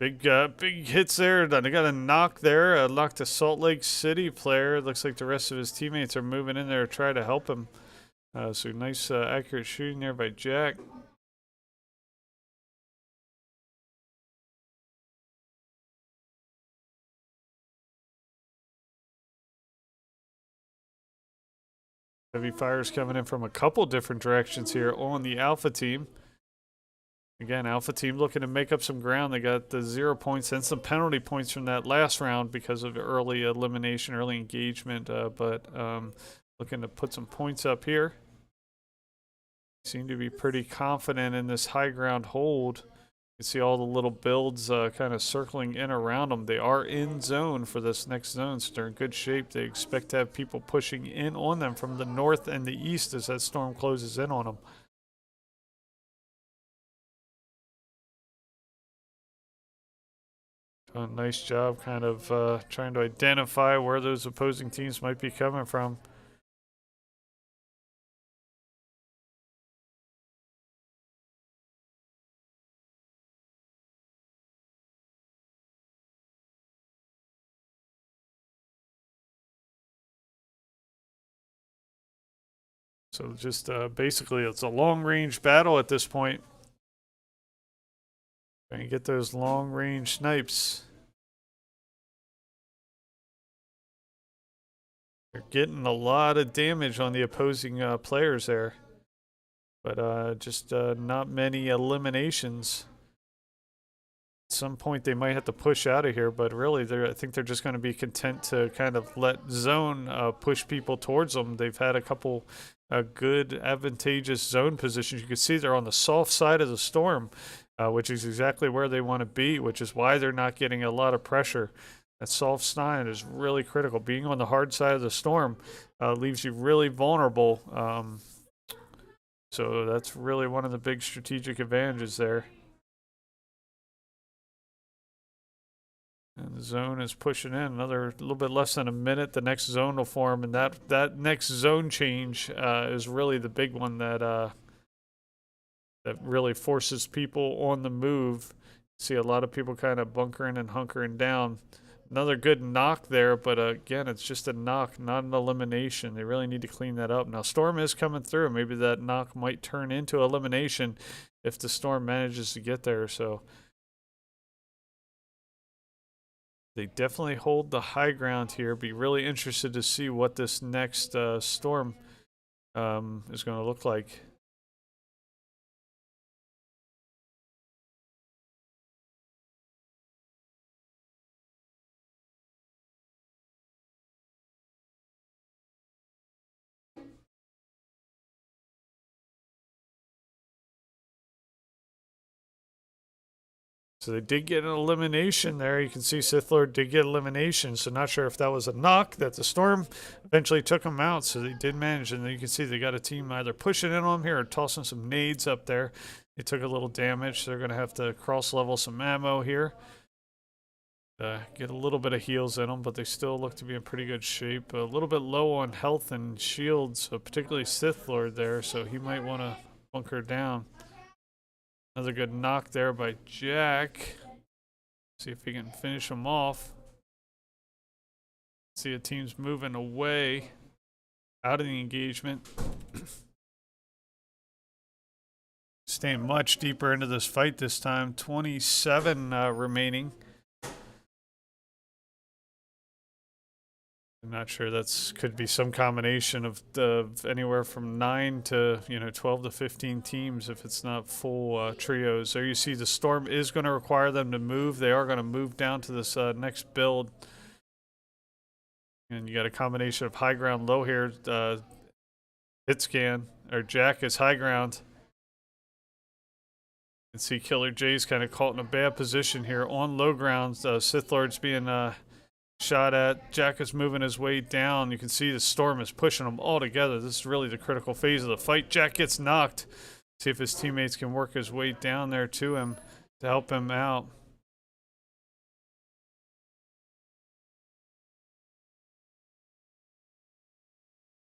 A: Big hits there. They got a knock there. Knocked a Salt Lake City player. Looks like the rest of his teammates are moving in there to try to help him. So nice accurate shooting there by Jack. Heavy fires coming in from a couple different directions here on the Alpha team. Again, Alpha team looking to make up some ground. They got the 0 points and some penalty points from that last round because of early elimination, early engagement, but looking to put some points up here. Seem to be pretty confident in this high ground hold. You can see all the little builds kind of circling in around them. They are in zone for this next zone, so they're in good shape. They expect to have people pushing in on them from the north and the east as that storm closes in on them. Doing a nice job kind of trying to identify where those opposing teams might be coming from. So just basically it's a long-range battle at this point. Trying to get those long-range snipes. They're getting a lot of damage on the opposing players there. But just not many eliminations. At some point they might have to push out of here, but really I think they're just going to be content to kind of let zone push people towards them. They've had a couple good advantageous zone positions. You can see they're on the soft side of the storm, which is exactly where they want to be, which is why they're not getting a lot of pressure. That soft side is really critical. Being on the hard side of the storm leaves you really vulnerable. So that's really one of the big strategic advantages there. And the zone is pushing in another little bit less than a minute. The next zone will form, and that next zone change is really the big one that really forces people on the move. See a lot of people kind of bunkering and hunkering down. Another good knock there, but again, it's just a knock, not an elimination. They really need to clean that up. Now, storm is coming through. Maybe that knock might turn into elimination if the storm manages to get there. So they definitely hold the high ground here. Be really interested to see what this next storm is going to look like. So they did get an elimination there. You can see Sith Lord did get elimination. So not sure if that was a knock that the storm eventually took them out. So they did manage. And you can see they got a team either pushing in on them here or tossing some nades up there. They took a little damage. So they're going to have to cross level some ammo here. Get a little bit of heals in them, but they still look to be in pretty good shape. A little bit low on health and shields, particularly Sith Lord there. So he might want to bunker down. Another good knock there by Jack. See if he can finish him off. See a team's moving away out of the engagement. Staying much deeper into this fight this time. 27 remaining. I'm not sure. That's could be some combination of anywhere from 9 to 12 to 15 teams if it's not full trios. There you see the storm is going to require them to move. They are going to move down to this next build, and you got a combination of high ground, low here. Hit scan or Jack is high ground. You can see Killer J's kind of caught in a bad position here on low ground. Sith Lord's being shot at. Jack is moving his way down. You can see the storm is pushing them all together. This is really the critical phase of the fight. Jack gets knocked. See if his teammates can work his way down there to him to help him out.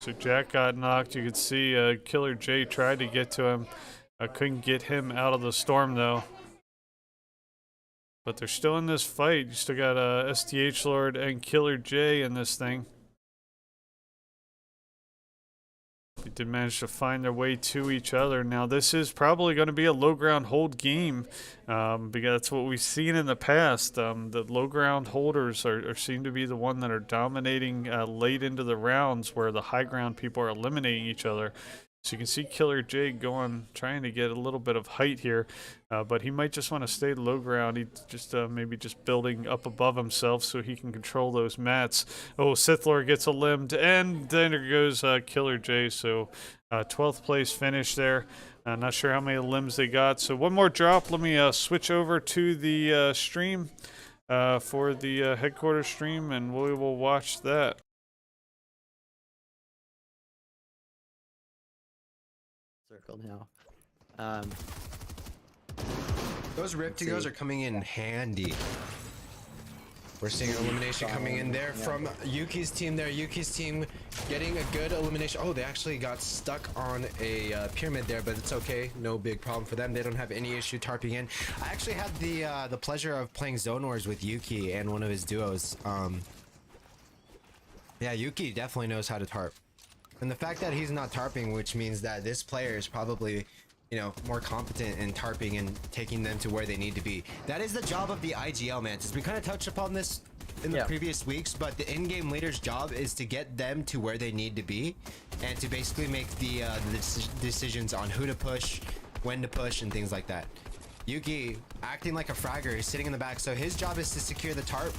A: So Jack got knocked. You could see Killer J tried to get to him. Couldn't get him out of the storm though. But they're still in this fight. You still got STH Lord and Killer J in this thing. They did manage to find their way to each other. Now this is probably going to be a low ground hold game because that's what we've seen in the past. The low ground holders seem to be the one that are dominating late into the rounds where the high ground people are eliminating each other. So you can see Killer J trying to get a little bit of height here, but he might just want to stay low ground. He just maybe just building up above himself so he can control those mats. Oh, Sith Lord gets a limbed, and then there goes Killer J. So 12th place finish there. I'm not sure how many limbs they got. So one more drop. Let me switch over to the stream for the headquarters stream, and we will watch that.
C: Circle now.
B: Those rip to goes are coming in handy. We're seeing an elimination coming in there from Yuki's team there. Yuki's team getting a good elimination. Oh, they actually got stuck on a pyramid there, but it's okay. No big problem for them. They don't have any issue tarping in. I actually had the pleasure of playing Zone Wars with Yuki and one of his duos. Yeah, Yuki definitely knows how to tarp. And the fact that he's not tarping, which means that this player is probably, you know, more competent in tarping and taking them to where they need to be. That is the job of the IGL, man. We kind of touched upon this in the previous weeks, but the in-game leader's job is to get them to where they need to be and to basically make the decisions on who to push, when to push, and things like that. Yuki acting like a fragger, he's sitting in the back, so his job is to secure the tarp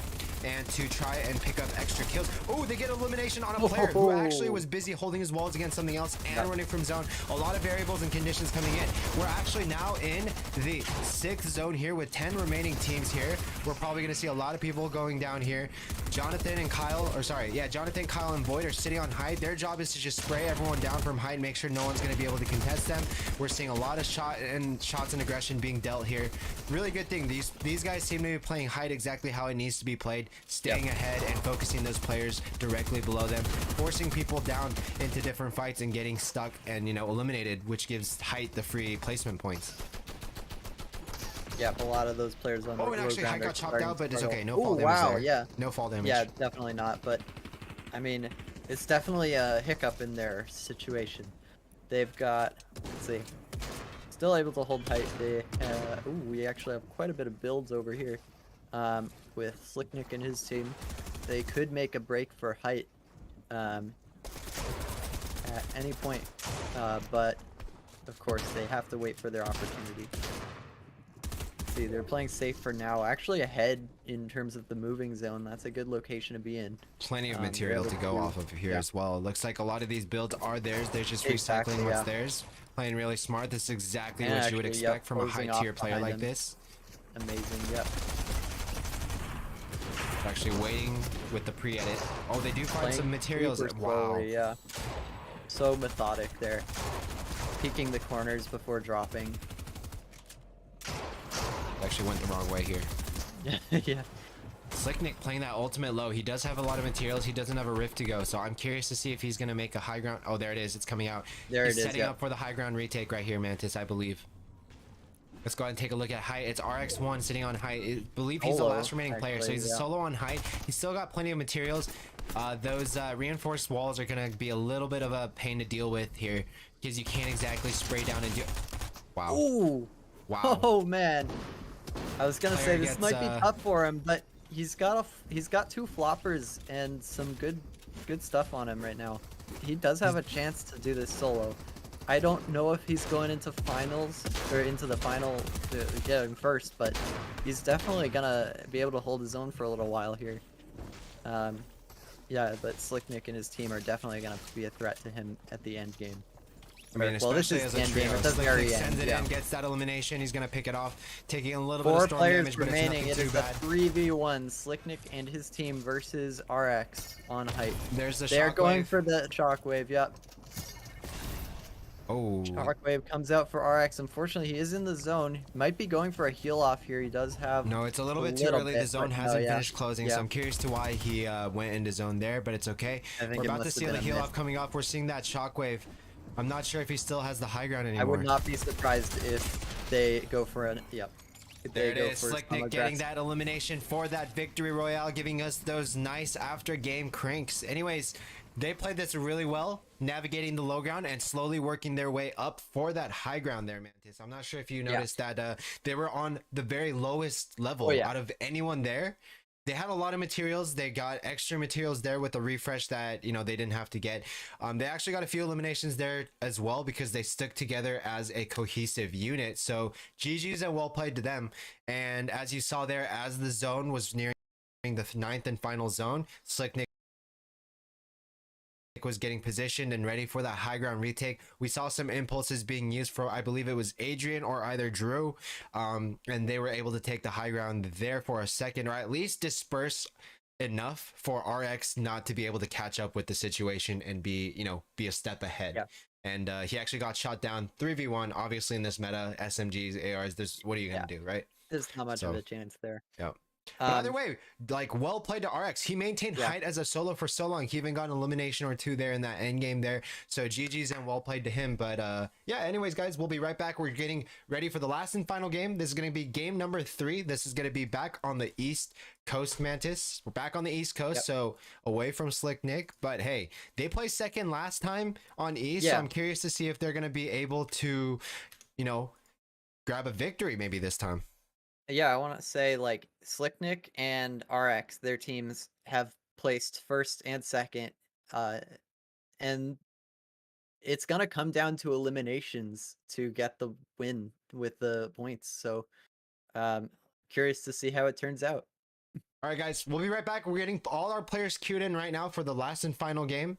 B: and to try and pick up extra kills. Oh, they get elimination on a player who actually was busy holding his walls against something else and running from zone. A lot of variables and conditions coming in. We're actually now in the 6th zone here with 10 remaining teams here. We're probably going to see a lot of people going down here. Jonathan and Kyle, or sorry, yeah, Jonathan, Kyle, and Void are sitting on height. Their job is to just spray everyone down from height and make sure no one's going to be able to contest them. We're seeing a lot of shots and aggression being dealt here. Really good thing. These guys seem to be playing height exactly how it needs to be played, staying ahead and focusing those players directly below them, forcing people down into different fights and getting stuck and, you know, eliminated, which gives height the free placement points.
C: Yep, a lot of those players on the
B: and actually height got chopped out, but it's okay. No fall
C: damage.
B: damage
C: Wow,
B: there.
C: yeah.
B: No fall damage.
C: Yeah, definitely not. But I mean, it's definitely a hiccup in their situation. They've got, let's see, still able to hold height. They, we actually have quite a bit of builds over here with Slicknick and his team. They could make a break for height at any point, but of course they have to wait for their opportunity. See, they're playing safe for now. Actually ahead in terms of the moving zone. That's a good location to be in.
B: Plenty of material to go off of here as well. It looks like a lot of these builds are theirs. They're just recycling what's theirs. Playing really smart. This is exactly what you would expect from a high tier player like this.
C: Amazing, yep.
B: Actually waiting with the pre-edit. Oh, they do find some materials.
C: Wow. Yeah. So methodic there. Peeking the corners before dropping.
B: Actually went the wrong way here.
C: Yeah.
B: Slicknick playing that ultimate low. He does have a lot of materials. He doesn't have a rift to go, so I'm curious to see if he's going to make a high ground. Oh, there it is. It's coming out. He's setting up for the high ground retake right here, Mantis, I believe. Let's go ahead and take a look at height. It's RX1 sitting on height. I believe he's the last remaining player, so he's a solo on height. He's still got plenty of materials. Those reinforced walls are going to be a little bit of a pain to deal with here because you can't exactly spray down and do... Wow.
C: Ooh.
B: Wow.
C: Oh, man. I was gonna say this might be tough for him, but he's got 2 floppers and some good stuff on him right now. He does have a chance to do this solo. I don't know if he's going into finals or into the final to get him first, but he's definitely gonna be able to hold his own for a little while here. Yeah, but Slicknick and his team are definitely gonna be a threat to him at the end game.
B: I mean,
C: well, this is the end game. At the very end,
B: sends it in, gets that elimination. He's gonna pick it off, taking a little bit of storm damage, but
C: remaining.
B: It's
C: It is
B: nothing too bad.
C: a 3v1. Slicknick and his team versus RX on height.
B: There's the
C: They're
B: shockwave.
C: going for the shockwave. Yep.
B: Oh.
C: Shockwave comes out for RX. Unfortunately, he is in the zone. Might be going for a heal off here. He does have.
B: No, it's a little bit too early. The zone hasn't finished closing, so I'm curious to why he went into zone there, but it's okay. We're about to see the heal off coming off. We're seeing that shockwave. I'm not sure if he still has the high ground anymore.
C: I would not be surprised if they go for an. Yep.
B: There it is. Slicknick getting that elimination for that victory royale, giving us those nice after game cranks. Anyways, they played this really well, navigating the low ground and slowly working their way up for that high ground there, Mantis. I'm not sure if you noticed that they were on the very lowest level out of anyone there. They had a lot of materials. They got extra materials there with the refresh that, you know, they didn't have to get. They actually got a few eliminations there as well because they stuck together as a cohesive unit. So GG's and well played to them. And as you saw there, as the zone was nearing the 9th and final zone, Slicknick was getting positioned and ready for that high ground retake. We saw some impulses being used for, I believe it was Adrian or either Drew, and they were able to take the high ground there for a second, or at least disperse enough for RX not to be able to catch up with the situation and be a step ahead.
C: Yeah.
B: And he actually got shot down 3v1. Obviously in this meta, SMGs, ARs, what are you gonna do, right?
C: There's not much of a chance there.
B: Yeah. But either way, like, well played to RX. He maintained height as a solo for so long. He even got an elimination or two there in that end game there. So GG's and well played to him. But yeah, anyways, guys, we'll be right back. We're getting ready for the last and final game. This is going to be game number 3. This is going to be back on the East Coast, Mantis. We're back on the East Coast, so away from Slick Nick. But hey, they played second last time on East. So I'm curious to see if they're going to be able to, grab a victory maybe this time.
C: Yeah, I want to say, like, Slicknick and RX, their teams have placed first and second, and it's gonna come down to eliminations to get the win with the points. So, curious to see how it turns out.
B: All right, guys, we'll be right back. We're getting all our players queued in right now for the last and final game.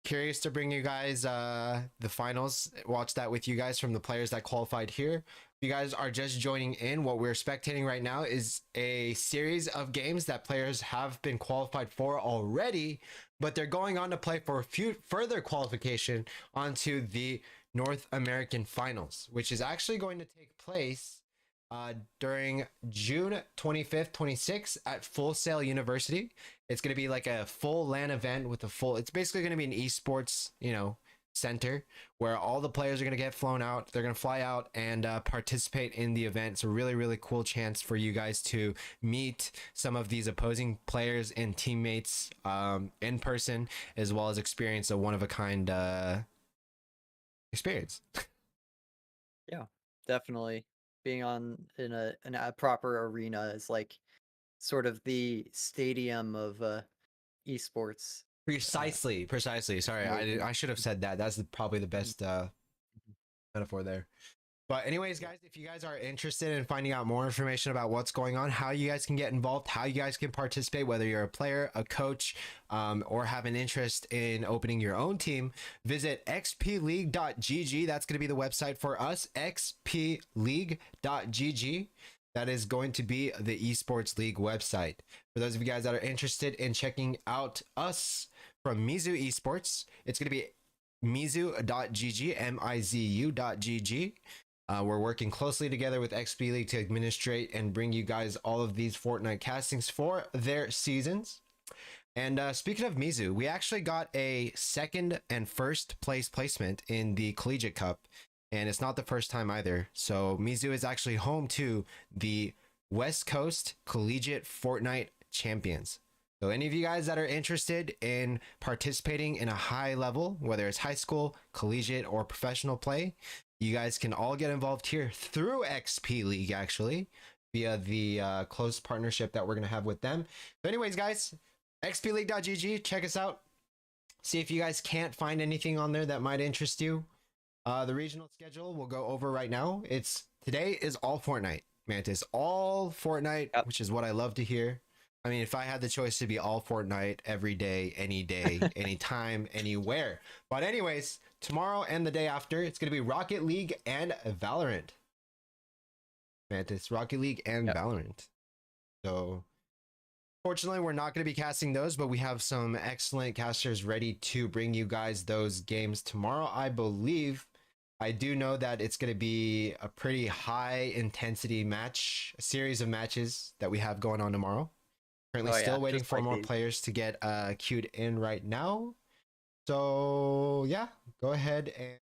B: Curious to bring you guys the finals. Watch that with you guys from the players that qualified here. If you guys are just joining in, what we're spectating right now is a series of games that players have been qualified for already, but they're going on to play for a few further qualification onto the North American Finals, which is actually going to take place during June 25th, 26th at Full Sail University. It's going to be like a full LAN event with it's basically going to be an esports, center where all the players are going to get flown out. They're going to fly out and participate in the event. It's a really, really cool chance for you guys to meet some of these opposing players and teammates in person, as well as experience a one-of-a-kind experience.
C: Yeah, definitely. Being in a proper arena is like sort of the stadium of esports.
B: Precisely. Sorry, I should have said that. That's probably the best metaphor there. But anyways, guys, if you guys are interested in finding out more information about what's going on, how you guys can get involved, how you guys can participate, whether you're a player, a coach, or have an interest in opening your own team, visit xpleague.gg. That's going to be the website for us, xpleague.gg. That is going to be the Esports League website. For those of you guys that are interested in checking out us from Mizu Esports, it's going to be mizu.gg, mizu.gg. We're working closely together with XP League to administrate and bring you guys all of these Fortnite castings for their seasons. And speaking of Mizu, we actually got a second and first place placement in the Collegiate Cup. And it's not the first time either. So Mizu is actually home to the West Coast Collegiate Fortnite Champions. So any of you guys that are interested in participating in a high level, whether it's high school, collegiate, or professional play, you guys can all get involved here through XP League, actually, via the close partnership that we're going to have with them. But anyways, guys, xpleague.gg, check us out. See if you guys can't find anything on there that might interest you. The regional schedule we'll go over right now. Today is all Fortnite, Mantis. All Fortnite, which is what I love to hear. I mean, if I had the choice to be all Fortnite every day, anytime, anywhere. But anyways, tomorrow and the day after, it's going to be Rocket League and Valorant. Mantis, Rocket League and Valorant. So, fortunately, we're not going to be casting those, but we have some excellent casters ready to bring you guys those games tomorrow, I believe. I do know that it's going to be a pretty high intensity match, a series of matches that we have going on tomorrow. Currently still waiting for more players to get queued in right now. So yeah, go ahead and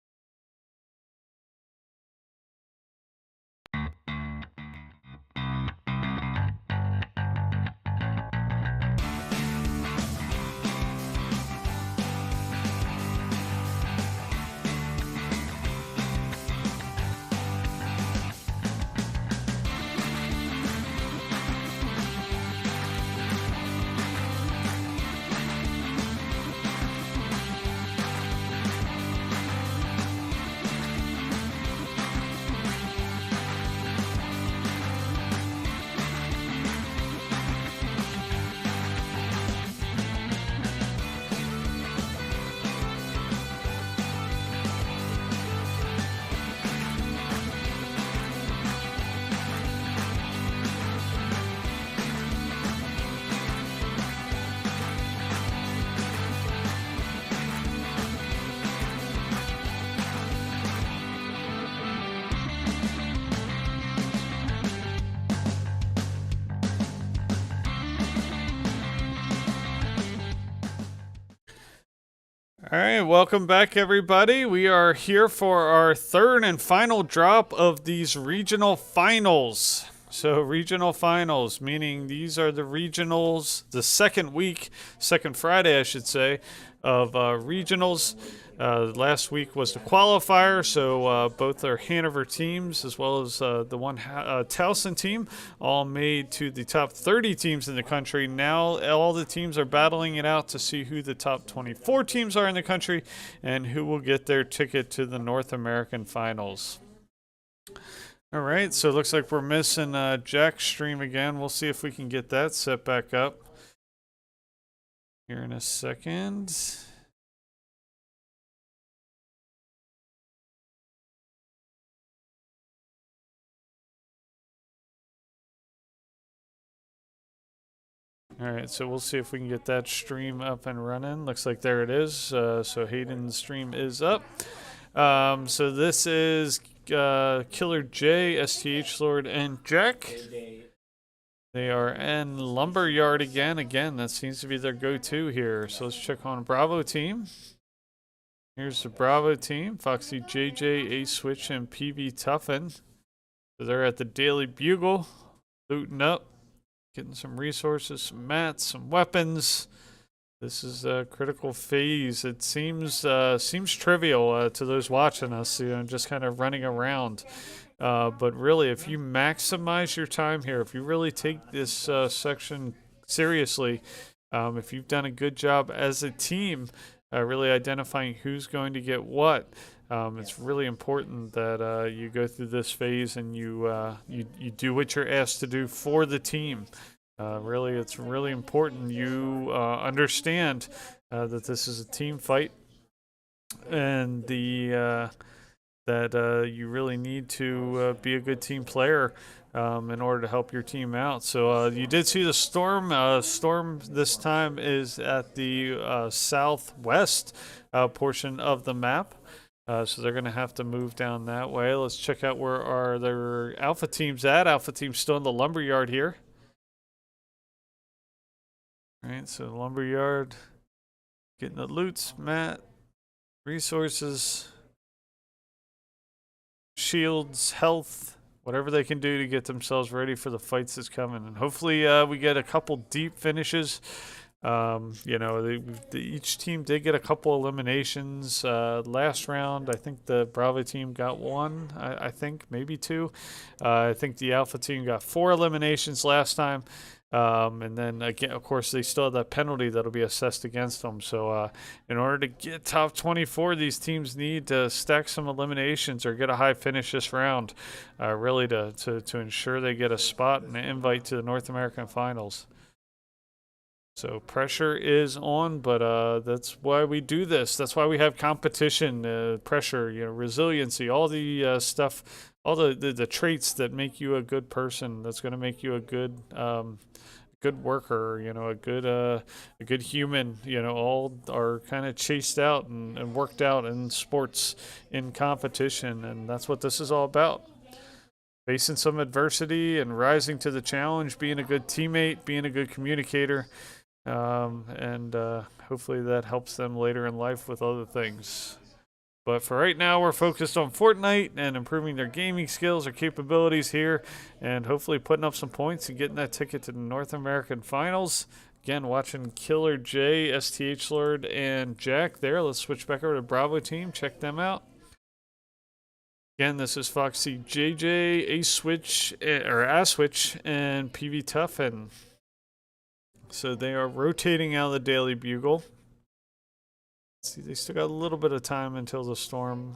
A: All right, welcome back, everybody. We are here for our third and final drop of these regional finals. So, regional finals, meaning these are the regionals, the second week, second Friday, I should say, of regionals. Last week was the qualifier, so both our Hanover teams, as well as the one Towson team, all made to the top 30 teams in the country. Now all the teams are battling it out to see who the top 24 teams are in the country and who will get their ticket to the North American Finals. All right, so it looks like we're missing Jack's stream again. We'll see if we can get that set back up here in a second. All right, so we'll see if we can get that stream up and running. Looks like there it is. So Hayden's stream is up. So this is Killer J, STH Lord, and Jack. They are in Lumberyard again. Again, that seems to be their go-to here. So let's check on Bravo team. Here's the Bravo team. Foxy JJ, A Switch, and PV Tuffin. So they're at the Daily Bugle, looting up. Getting some resources, some mats, some weapons. This is a critical phase. It seems trivial to those watching us, just kind of running around. But really, if you maximize your time here, if you really take this section seriously, if you've done a good job as a team, really identifying who's going to get what, it's really important that you go through this phase and you do what you're asked to do for the team. Really, it's really important you understand that this is a team fight, and that you really need to be a good team player in order to help your team out. So you did see the storm. Storm this time is at the southwest portion of the map. So they're going to have to move down that way. Let's check out where are their Alpha teams at. Alpha team's still in the Lumberyard here. All right, so Lumberyard, getting the loots, mat, resources, shields, health, whatever they can do to get themselves ready for the fights that's coming. And hopefully we get a couple deep finishes. Each team did get a couple eliminations last round. I think the Bravo team got one, I think maybe two. I think the Alpha team got 4 eliminations last time. And then again, of course, they still have that penalty that'll be assessed against them. So in order to get top 24, these teams need to stack some eliminations or get a high finish this round, really to ensure they get a spot and an invite to the North American Finals. So pressure is on, but that's why we do this. That's why we have competition, pressure, resiliency, all the stuff, all the traits that make you a good person. That's going to make you a good worker, a good human. All are kind of chased out and worked out in sports, in competition, and that's what this is all about. Facing some adversity and rising to the challenge, being a good teammate, being a good communicator. And hopefully that helps them later in life with other things. But for right now, we're focused on Fortnite and improving their gaming skills or capabilities here, and hopefully putting up some points and getting that ticket to the North American Finals. Again, watching Killer J, STH Lord, and Jack there. Let's switch back over to Bravo team. Check them out. Again, this is Foxy JJ, A Switch, and PV Tuffin. So they are rotating out of the Daily Bugle. Let's see, they still got a little bit of time until the storm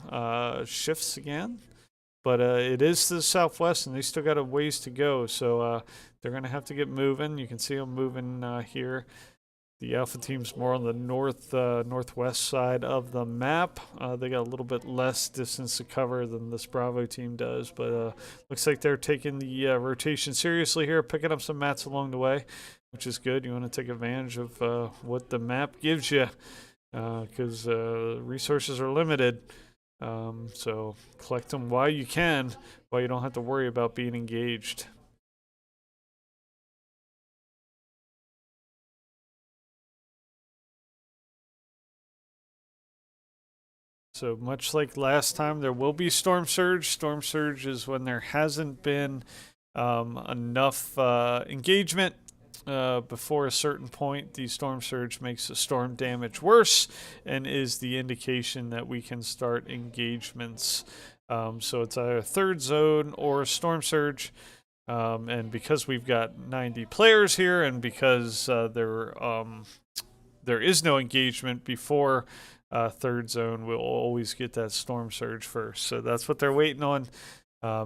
A: shifts again. But it is to the southwest, and they still got a ways to go. So they're going to have to get moving. You can see them moving here. The Alpha team's more on the northwest side of the map. They got a little bit less distance to cover than this Bravo team does. But looks like they're taking the rotation seriously here, picking up some mats along the way, which is good. You want to take advantage of what the map gives you, because resources are limited. So collect them while you can, while you don't have to worry about being engaged. So much like last time, there will be Storm Surge. Storm Surge is when there hasn't been enough engagement before a certain point. The Storm Surge makes the storm damage worse and is the indication that we can start engagements. So it's either third zone or Storm Surge. And because we've got 90 players here, and because there is no engagement before third zone, we'll always get that Storm Surge first. So that's what they're waiting on.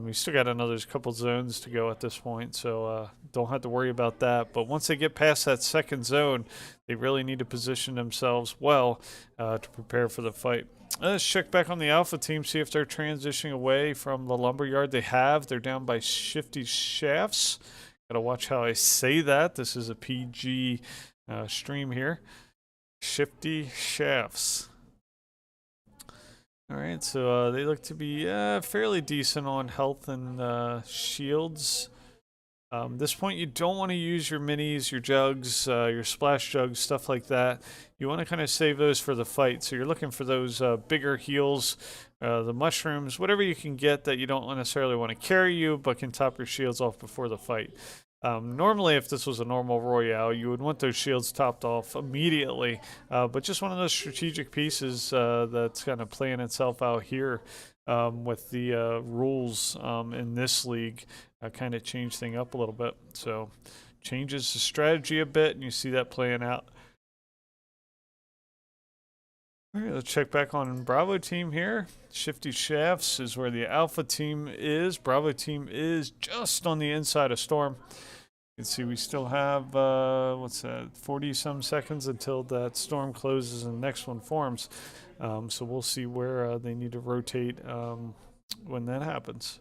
A: We still got another couple zones to go at this point, so don't have to worry about that. But once they get past that second zone, they really need to position themselves well to prepare for the fight. Let's check back on the Alpha team, see if they're transitioning away from the lumberyard. They have. They're down by Shifty Shafts. Gotta watch how I say that. This is a PG stream here. Shifty Shafts. All right, so they look to be fairly decent on health and shields. This point, you don't want to use your minis, your jugs, your splash jugs, stuff like that. You want to kind of save those for the fight. So you're looking for those bigger heals, the mushrooms, whatever you can get that you don't necessarily want to carry you, but can top your shields off before the fight. Normally, if this was a normal Royale, you would want those shields topped off immediately, but just one of those strategic pieces that's kind of playing itself out here with the rules in this league kind of change things up a little bit. So changes the strategy a bit, and you see that playing out. All right, let's check back on Bravo team here. Shifty Shafts is where the Alpha team is. Bravo team is just on the inside of Storm. You can see we still have, 40-some seconds until that storm closes and the next one forms. So we'll see where they need to rotate when that happens.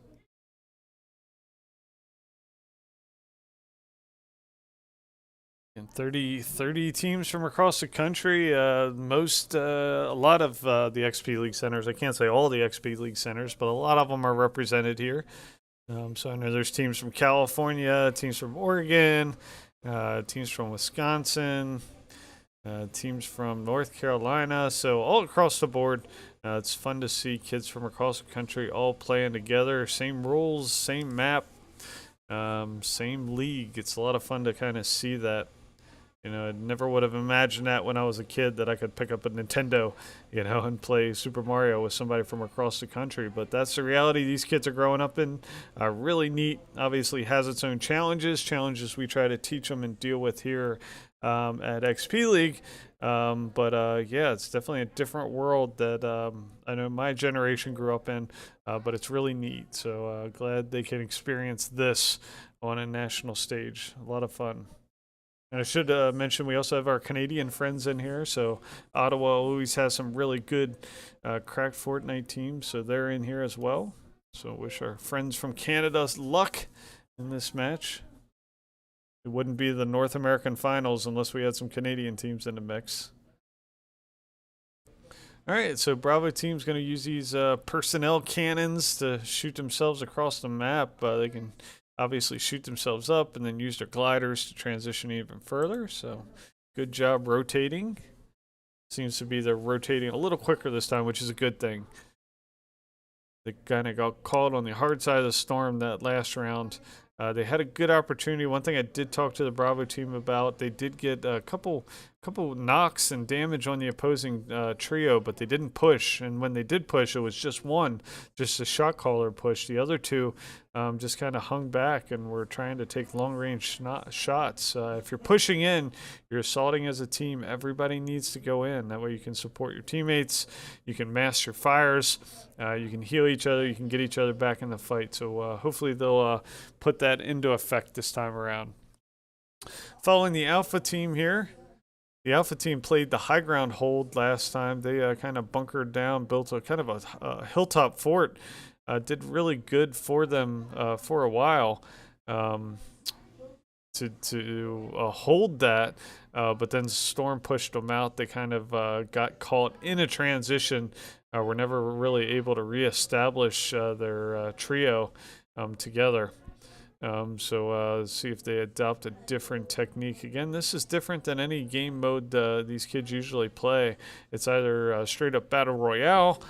A: And 30 teams from across the country, a lot of the XP League centers. I can't say all the XP League centers, but a lot of them are represented here. So I know there's teams from California, teams from Oregon, teams from Wisconsin, teams from North Carolina. So all across the board, it's fun to see kids from across the country all playing together. Same rules, same map, same league. It's a lot of fun to kind of see that. You know, I never would have imagined that when I was a kid, that I could pick up a Nintendo, and play Super Mario with somebody from across the country. But that's the reality these kids are growing up in. Really neat. Obviously has its own challenges we try to teach them and deal with here at XP League. Yeah, it's definitely a different world that I know my generation grew up in, but it's really neat. So glad they can experience this on a national stage. A lot of fun. And I should mention we also have our Canadian friends in here. So Ottawa always has some really good cracked Fortnite teams, so they're in here as well. So wish our friends from Canada luck in this match. It wouldn't be the North American finals unless we had some Canadian teams in the mix. All right, so Bravo team's going to use these personnel cannons to shoot themselves across the map. They can obviously shoot themselves up and then use their gliders to transition even further. So good job rotating. Seems to be they're rotating a little quicker this time, which is a good thing. They kind of got caught on the hard side of the storm that last round. They had a good opportunity. One thing I did talk to the Bravo team about, they did get a couple knocks and damage on the opposing trio, but they didn't push. And when they did push, it was just a shot caller push. The other two just kind of hung back and were trying to take long-range shots. If you're pushing in, you're assaulting as a team. Everybody needs to go in. That way you can support your teammates. You can mask your fires. You can heal each other. You can get each other back in the fight. So hopefully they'll put that into effect this time around. Following the Alpha team here. The Alpha team played the high ground hold last time. They kind of bunkered down, built a kind of a hilltop fort. Did really good for them for a while to hold that, but then Storm pushed them out. They kind of got caught in a transition. Were never really able to reestablish their trio together. Let's see if they adopt a different technique. Again, this is different than any game mode these kids usually play. It's either straight up Battle Royale,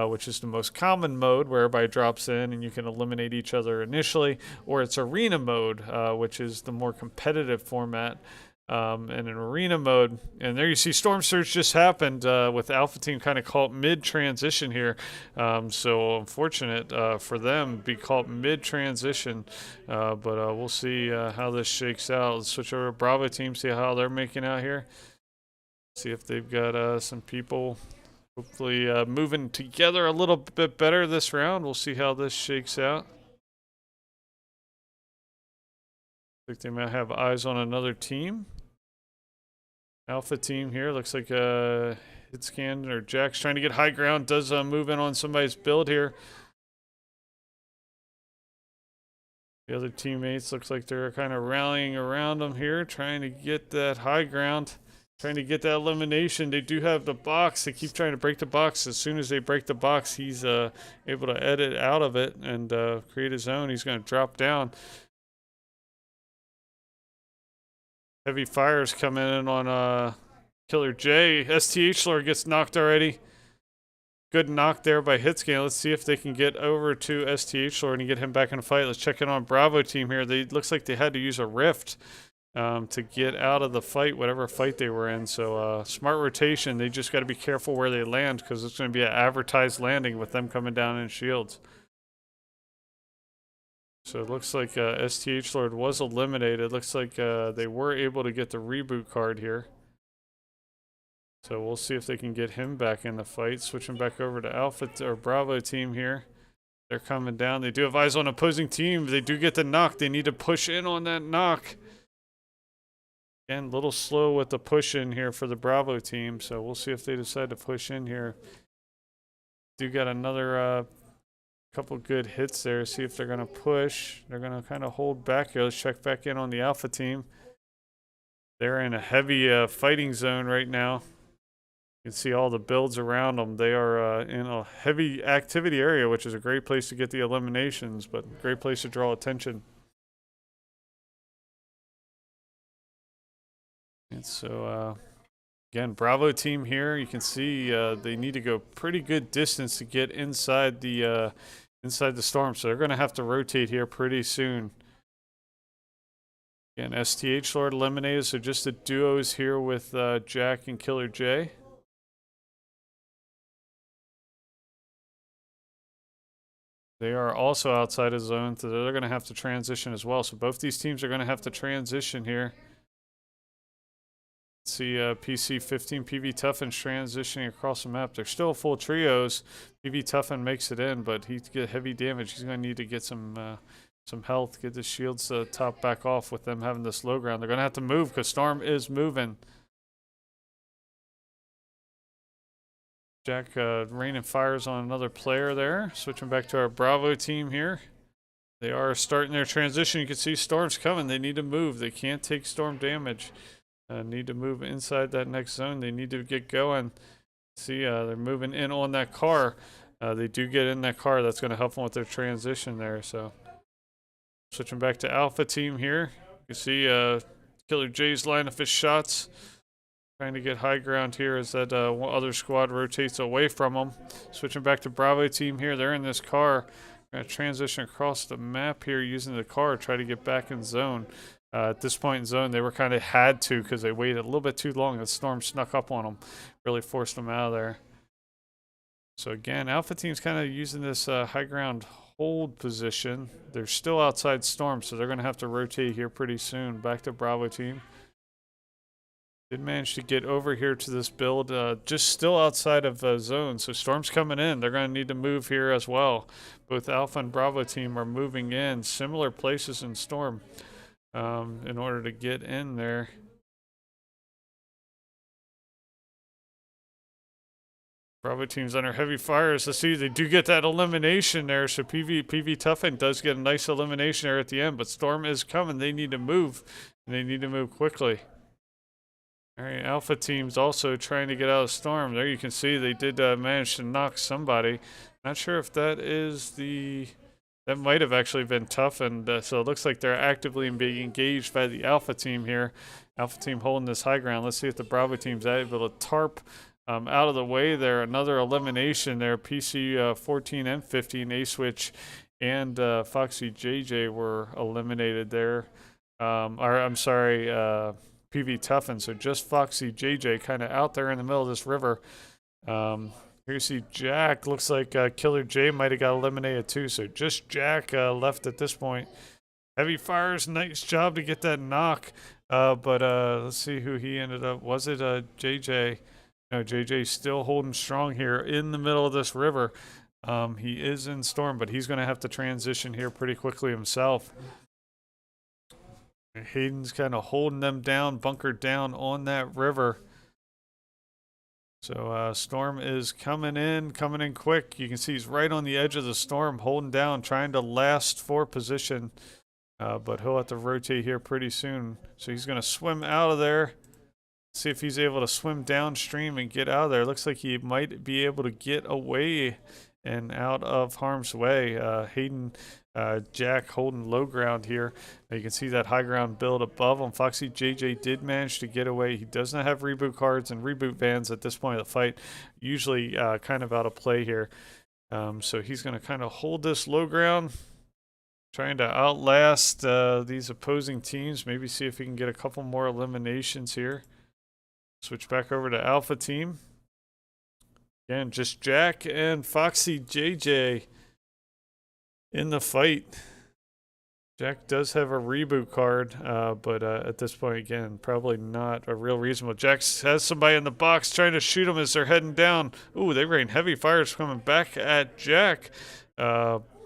A: which is the most common mode where everybody drops in and you can eliminate each other initially, or it's Arena mode, which is the more competitive format. And in arena mode, and there you see Storm Surge just happened with Alpha Team kind of caught mid-transition here. So unfortunate for them, be caught mid-transition. But we'll see how this shakes out. Let's switch over to Bravo Team, see how they're making out here. See if they've got some people hopefully moving together a little bit better this round. We'll see how this shakes out. I think they might have eyes on another team. Alpha Team here looks like hit scan or Jack's trying to get high ground. Does move in on somebody's build here. The other teammates looks like they're kind of rallying around them here, trying to get that high ground, trying to get that elimination. They do have the box. They keep trying to break the box. As soon as they break the box, he's able to edit out of it and create his own. He's going to drop down. Heavy fires coming in on Killer J. STH Lord gets knocked already. Good knock there by Hitscan. Let's see if they can get over to STH Lord and get him back in the fight. Let's check in on Bravo Team here. They looks like they had to use a rift to get out of the fight, whatever fight they were in. So smart rotation. They just got to be careful where they land because it's going to be an advertised landing with them coming down in shields. So it looks like STH Lord was eliminated. Looks like they were able to get the reboot card here. So we'll see if they can get him back in the fight. Switching back over to Alpha or Bravo Team here. They're coming down. They do have eyes on opposing team. They do get the knock. They need to push in on that knock. Again, a little slow with the push in here for the Bravo Team. So we'll see if they decide to push in here. Do got another couple good hits there. See if they're going to push. They're going to kind of hold back here. Let's check back in on the Alpha Team. They're in a heavy fighting zone right now. You can see all the builds around them. They are in a heavy activity area, which is a great place to get the eliminations, but a great place to draw attention. And so, again, Bravo Team here. You can see they need to go pretty good distance to get inside the storm, so they're going to have to rotate here pretty soon. Again, STH Lord eliminated, so just the duos here with Jack and Killer J. They are also outside of zone, so they're going to have to transition as well. So both these teams are going to have to transition here. Let's see PC 15 PV Tuffin transitioning across the map. They're still full trios. PV Tuffin makes it in, but he get heavy damage. He's going to need to get some health, get the shields top back off with them having this low ground. They're going to have to move because Storm is moving. Jack raining fires on another player there. Switching back to our Bravo Team here. They are starting their transition. You can see Storm's coming. They need to move. They can't take Storm damage. Need to move inside that next zone. They need to get going. See, they're moving in on that car. They do get in that car. That's going to help them with their transition there. So, switching back to Alpha Team here. You see Killer J's line of his shots. Trying to get high ground here as that other squad rotates away from them. Switching back to Bravo Team here. They're in this car. Going to transition across the map here using the car. Try to get back in zone. At this point in zone, they were kind of had to because they waited a little bit too long. The storm snuck up on them. Really forced them out of there. So again, Alpha Team's kind of using this high ground hold position. They're still outside storm, so they're going to have to rotate here pretty soon. Back to Bravo Team. Did manage to get over here to this build, just still outside of zone. So Storm's coming in. They're going to need to move here as well. Both Alpha and Bravo Team are moving in similar places in Storm in order to get in there. Bravo Team's under heavy fires. Let's see, they do get that elimination there. So PV Tuffin does get a nice elimination there at the end. But Storm is coming. They need to move. And they need to move quickly. All right, Alpha Team's also trying to get out of Storm. There you can see they did manage to knock somebody. Not sure if that is the That might have actually been tough, and so it looks like they're actively being engaged by the Alpha team here. Alpha team holding this high ground. Let's see if the Bravo team's able to tarp out of the way there. Another elimination there. PC 14 and 15, A-Switch and Foxy JJ were eliminated there. Or I'm sorry, PV Tuffin. So just Foxy JJ kind of out there in the middle of this river. Here you see Jack. Looks like Killer J might have got eliminated too. So just Jack left at this point. Heavy Fires, nice job to get that knock. But let's see who he ended up. Was it JJ? No, JJ's still holding strong here in the middle of this river. He is in storm, but he's going to have to transition here pretty quickly himself. Hayden's kind of holding them down, bunkered down on that river. So storm is coming in quick. You can see he's right on the edge of the storm, holding down, trying to last for position. But he'll have to rotate here pretty soon. So he's going to swim out of there. See if he's able to swim downstream and get out of there. Looks like he might be able to get away and out of harm's way. Hayden, Jack holding low ground here. You can see that high ground build above him. Foxy JJ did manage to get away. He does not have reboot cards and reboot vans at this point of the fight. Usually kind of out of play here. So he's going to kind of hold this low ground, trying to outlast these opposing teams. Maybe see if he can get a couple more eliminations here. Switch back over to Alpha team. Again, just Jack and Foxy JJ in the fight. Jack does have a reboot card, but at this point, again, probably not a real reasonable. Jack has somebody in the box trying to shoot him as they're heading down. Ooh, they rain heavy fires coming back at Jack.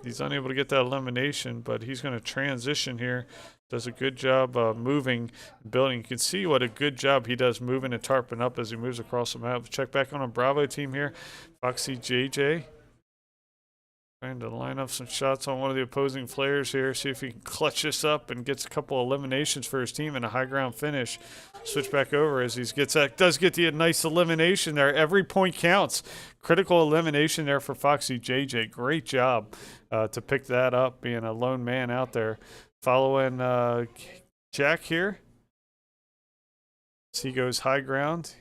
A: He's unable to get that elimination, but he's going to transition here. Does a good job moving, building. You can see what a good job he does moving and tarping up as he moves across the map. Check back on a Bravo team here. Foxy JJ trying to line up some shots on one of the opposing players here. See if he can clutch this up and gets a couple eliminations for his team and a high ground finish. Switch back over as he does get the nice elimination there. Every point counts. Critical elimination there for Foxy JJ. Great job to pick that up, being a lone man out there. Following Jack here. As he goes high ground.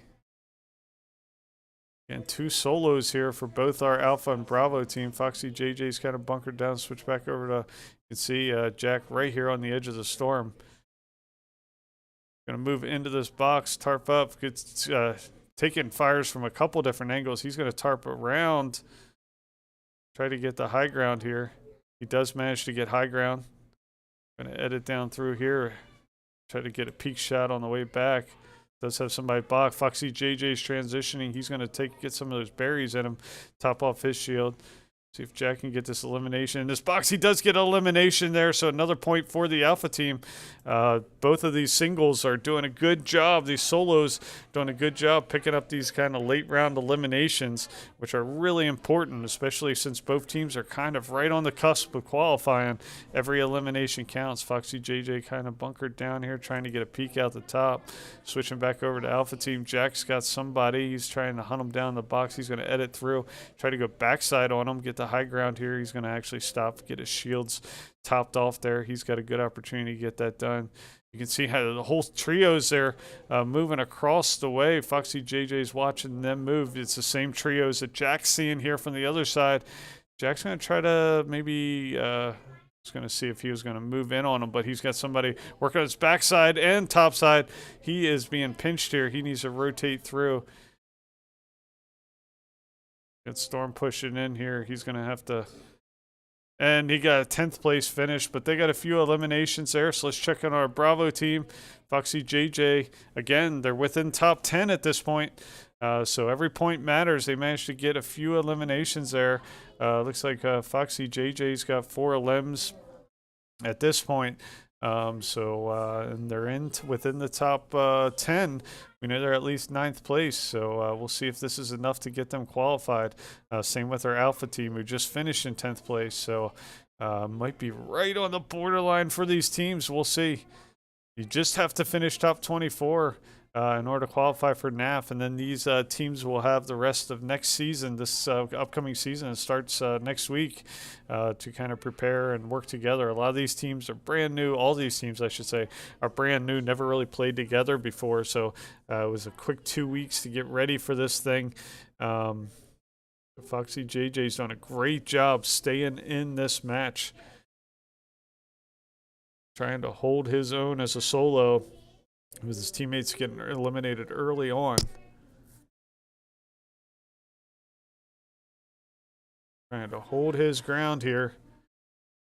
A: And two solos here for both our Alpha and Bravo team. Foxy JJ's kind of bunkered down. Switch back over to, you can see Jack right here on the edge of the storm. Going to move into this box, tarp up. Gets taking fires from a couple different angles. He's going to tarp around. Try to get the high ground here. He does manage to get high ground. Going to edit down through here. Try to get a peek shot on the way back. Does have somebody block. Foxy JJ's transitioning. He's going to get some of those berries in him. Top off his shield. See if Jack can get this elimination. In this box, he does get elimination there, so another point for the Alpha team. Both of these singles are doing a good job. These solos doing a good job picking up these kind of late round eliminations, which are really important, especially since both teams are kind of right on the cusp of qualifying. Every elimination counts. Foxy JJ kind of bunkered down here, trying to get a peek out the top. Switching back over to Alpha team. Jack's got somebody. He's trying to hunt him down the box. He's going to edit through, try to go backside on him, get the high ground here. He's going to actually stop, get his shields topped off there. He's got a good opportunity to get that done. You can see how the whole trio's there moving across the way. Foxy JJ's watching them move. It's the same trios that Jack's seeing here from the other side. Jack's going to try to maybe he's going to see if he was going to move in on him, but he's got somebody working on his backside and top side. He is being pinched here. He needs to rotate through. Got Storm pushing in here. He's going to have to... And he got a 10th place finish, but they got a few eliminations there. So let's check on our Bravo team. Foxy JJ, again, they're within top 10 at this point. So every point matters. They managed to get a few eliminations there. Looks like Foxy JJ's got 4 elims at this point. And they're within the top 10. We know they're at least 9th place, so we'll see if this is enough to get them qualified. Same with our Alpha team, who just finished in 10th place, so might be right on the borderline for these teams. We'll see. You just have to finish top 24 in order to qualify for NAF, and then these teams will have the rest of next season, this upcoming season. It starts next week to kind of prepare and work together. A lot of these teams are brand new. All these teams, I should say, are brand new, never really played together before, so it was a quick 2 weeks to get ready for this thing. Foxy JJ's done a great job staying in this match, trying to hold his own as a solo, with his teammates getting eliminated early on. Trying to hold his ground here.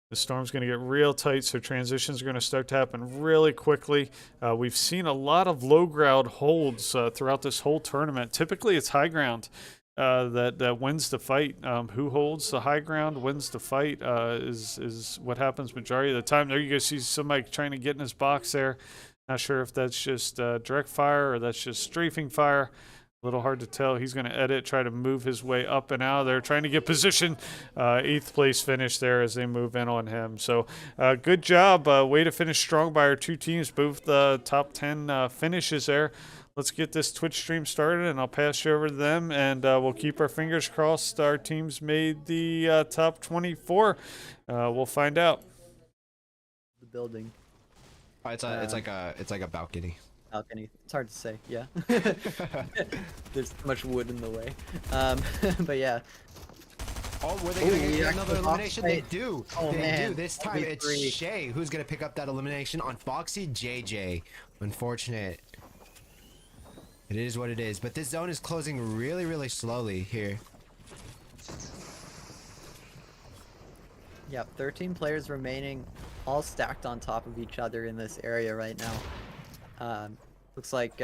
A: The storm's going to get real tight, so transitions are going to start to happen really quickly. We've seen a lot of low ground holds throughout this whole tournament. Typically, it's high ground that wins the fight. Who holds the high ground wins the fight is what happens majority of the time. There you go, see somebody trying to get in his box there. Not sure if that's just direct fire or that's just strafing fire. A little hard to tell. He's going to edit, try to move his way up and out of there, trying to get position. 8th place finish there as they move in on him. So good job. Way to finish strong by our two teams. Both top 10 finishes there. Let's get this Twitch stream started, and I'll pass you over to them, and we'll keep our fingers crossed our teams made the top 24. We'll find out.
C: The building.
B: Oh, it's like a balcony.
C: Balcony. It's hard to say. Yeah. There's too much wood in the way. But yeah.
B: Oh, were they going to get another elimination? They
C: fight.
B: do.
C: Oh,
B: they
C: man.
B: do. This time it's Shay who's going to pick up that elimination on Foxy JJ. Unfortunate. It is what it is. But this zone is closing really, really slowly here.
C: Yep, 13 players remaining, all stacked on top of each other in this area right now. Looks like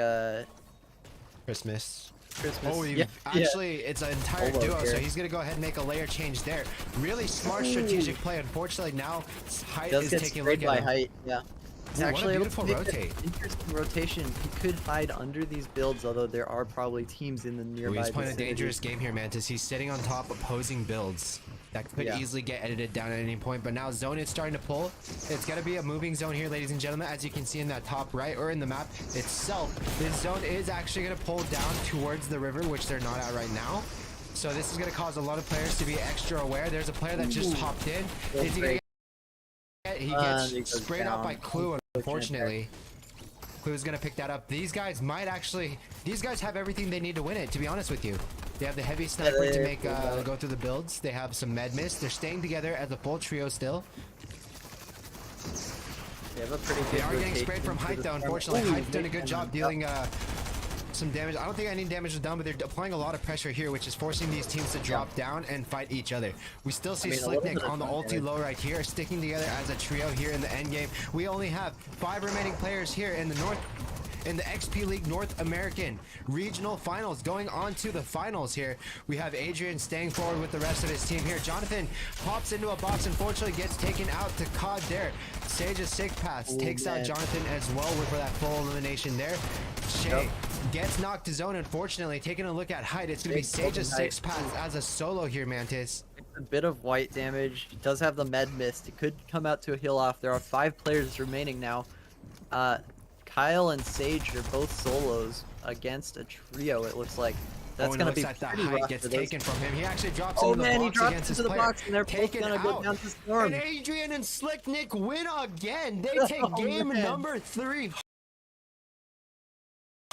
B: Christmas.
C: Christmas.
B: Oh, actually, it's an entire duo, so he's going to go ahead and make a layer change there. Really smart strategic play. Unfortunately, now Height is taking a look at him.
C: Height, yeah. It's actually
B: a beautiful rotate.
C: Interesting rotation. He could hide under these builds, although there are probably teams in the nearby
B: He's playing
C: vicinity.
B: a dangerous game here, Mantis. He's sitting on top opposing builds that could easily get edited down at any point, but now zone is starting to pull. It's going to be a moving zone here, ladies and gentlemen, as you can see in that top right or in the map itself. This zone is actually going to pull down towards the river, which they're not at right now. So this is going to cause a lot of players to be extra aware. There's a player that just hopped in. Is he gonna get, he gets sprayed out by Clue, unfortunately. Clue's going to pick that up. These guys have everything they need to win it, to be honest with you. They have the heavy sniper to make go through the builds. They have some med mist. They're staying together as a full trio still.
C: They have a pretty good
B: They are getting sprayed from Height though, unfortunately. Height's done a good job dealing some damage. I don't think any damage was done, but they're applying a lot of pressure here, which is forcing these teams to drop down and fight each other. We still see Slicknick on the ulti low right here, sticking together as a trio here in the end game. We only have 5 remaining players here in the XP League North American Regional Finals, going on to the finals here. We have Adrian staying forward with the rest of his team here. Jonathan pops into a box, unfortunately gets taken out to COD there. Sage's sick pass takes out Jonathan as well for that full elimination there. Shay gets knocked to zone, unfortunately. Taking a look at Height, it's going to be Sage's 6 pass as a solo here, Mantis.
C: A bit of white damage. He does have the med mist. It could come out to a heal off. There are 5 players remaining now. Kyle and Sage are both solos against a trio, it looks like. That's going to be
B: that
C: pretty
B: Height
C: rough
B: gets
C: for those.
B: taken from him. He actually drops into the box
C: he drops
B: against
C: into
B: his
C: the
B: player.
C: box, and they're both going to go down to Storm.
B: And Adrian and Slicknick win again. They take game number 3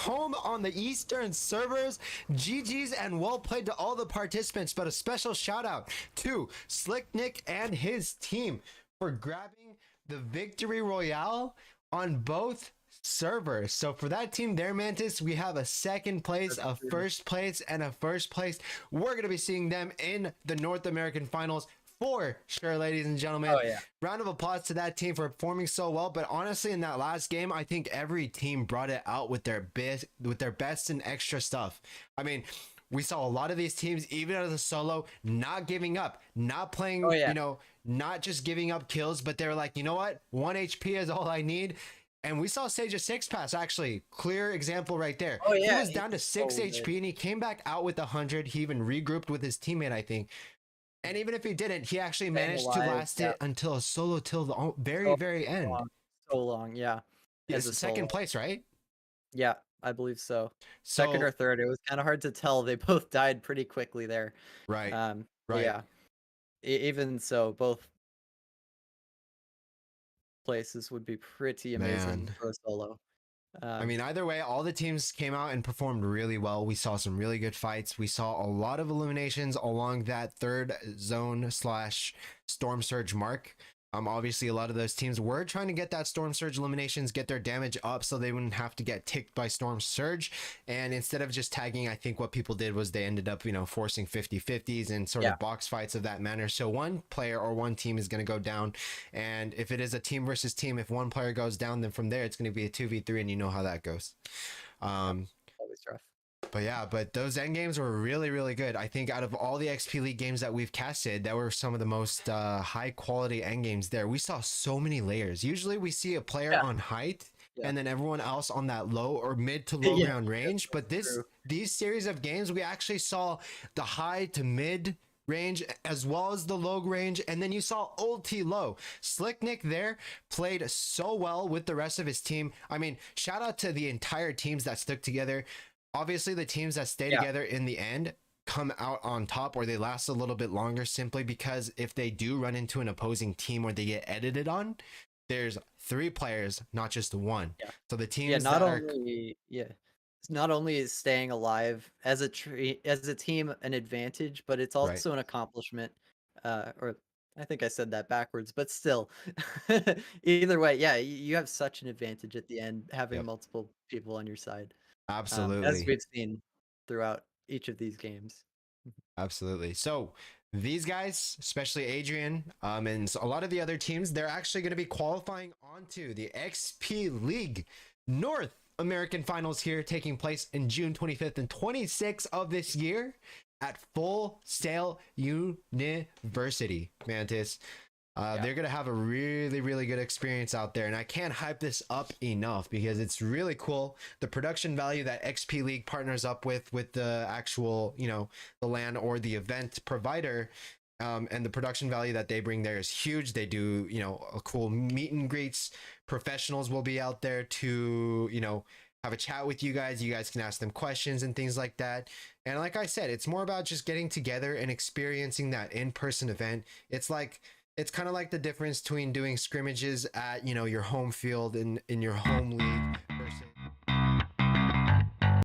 B: home on the Eastern servers. GG's and well played to all the participants, but a special shout out to Slicknick and his team for grabbing the victory royale on both servers. So for that team there, Mantis, we have a 2nd place, a 1st place, and a 1st place. We're going to be seeing them in the North American Finals for sure, ladies and gentlemen. Round of applause to that team for performing so well. But honestly, in that last game, I think every team brought it out with their best and extra stuff. I mean, we saw a lot of these teams, even out of the solo, not giving up, not playing, you know, not just giving up kills, but they're like, you know what? 1 HP is all I need. And we saw Sage's 6 pass, actually. Clear example right there. He was down to 6 HP, and he came back out with 100. He even regrouped with his teammate, I think. And even if he didn't, he actually managed to last it until a solo till the very, very end.
C: So long, yeah.
B: It's the 2nd place, right?
C: Yeah, I believe so. Second
B: So
C: or third. It was kind of hard to tell. They both died pretty quickly there.
B: right,
C: But
B: right,
C: yeah. Even so, both places would be pretty amazing
B: man.
C: for a solo.
B: I
C: Um,
B: mean, either way, all the teams came out and performed really well. We saw some really good fights. We saw a lot of eliminations along that third zone slash storm surge mark. Obviously, a lot of those teams were trying to get that storm surge eliminations, get their damage up so they wouldn't have to get ticked by storm surge. And instead of just tagging, I think what people did was they ended up, forcing 50-50s and sort
C: Yeah.
B: of box fights of that manner. So one player or one team is going to go down. And if it is a team versus team, if one player goes down, then from there it's going to be a 2v3, and you know how that goes.
C: always rough.
B: But yeah, but those end games were really, really good. I think out of all the XP League games that we've casted, that were some of the most high quality end games there. We saw so many layers. Usually we see a player
C: Yeah.
B: on height
C: Yeah.
B: and then everyone else on that low or mid to low
C: Yeah,
B: ground range. But
C: true.
B: these series of games, we actually saw the high to mid range as well as the low range, and then you saw ulti low. Slick Nick there played so well with the rest of his team. I mean, shout out to the entire teams that stuck together. Obviously the teams that stay together in the end come out on top, or they last a little bit longer, simply because if they do run into an opposing team or they get edited on, there's 3 players, not just 1.
C: Yeah.
B: So the teams
C: Yeah,
B: that are
C: it's not only is staying alive as a team an advantage, but it's
B: right.
C: also an accomplishment. Or I think I said that backwards, but still, either way, yeah, you have such an advantage at the end having
B: Yep.
C: multiple people on your side, as
B: Absolutely.
C: we've seen throughout each of these games.
B: Absolutely. So these guys, especially Adrian, and a lot of the other teams, they're actually going to be qualifying onto the XP League North American Finals here, taking place in June 25th and 26th of this year at Full Sail University, Mantis. They're going to have a really, really good experience out there. And I can't hype this up enough because it's really cool. The production value that XP League partners up with the actual, the LAN or the event provider, and the production value that they bring there is huge. They do, a cool meet and greets. Professionals will be out there to, have a chat with you guys. You guys can ask them questions and things like that. And like I said, it's more about just getting together and experiencing that in-person event. It's kind of like the difference between doing scrimmages at, your home field in your home league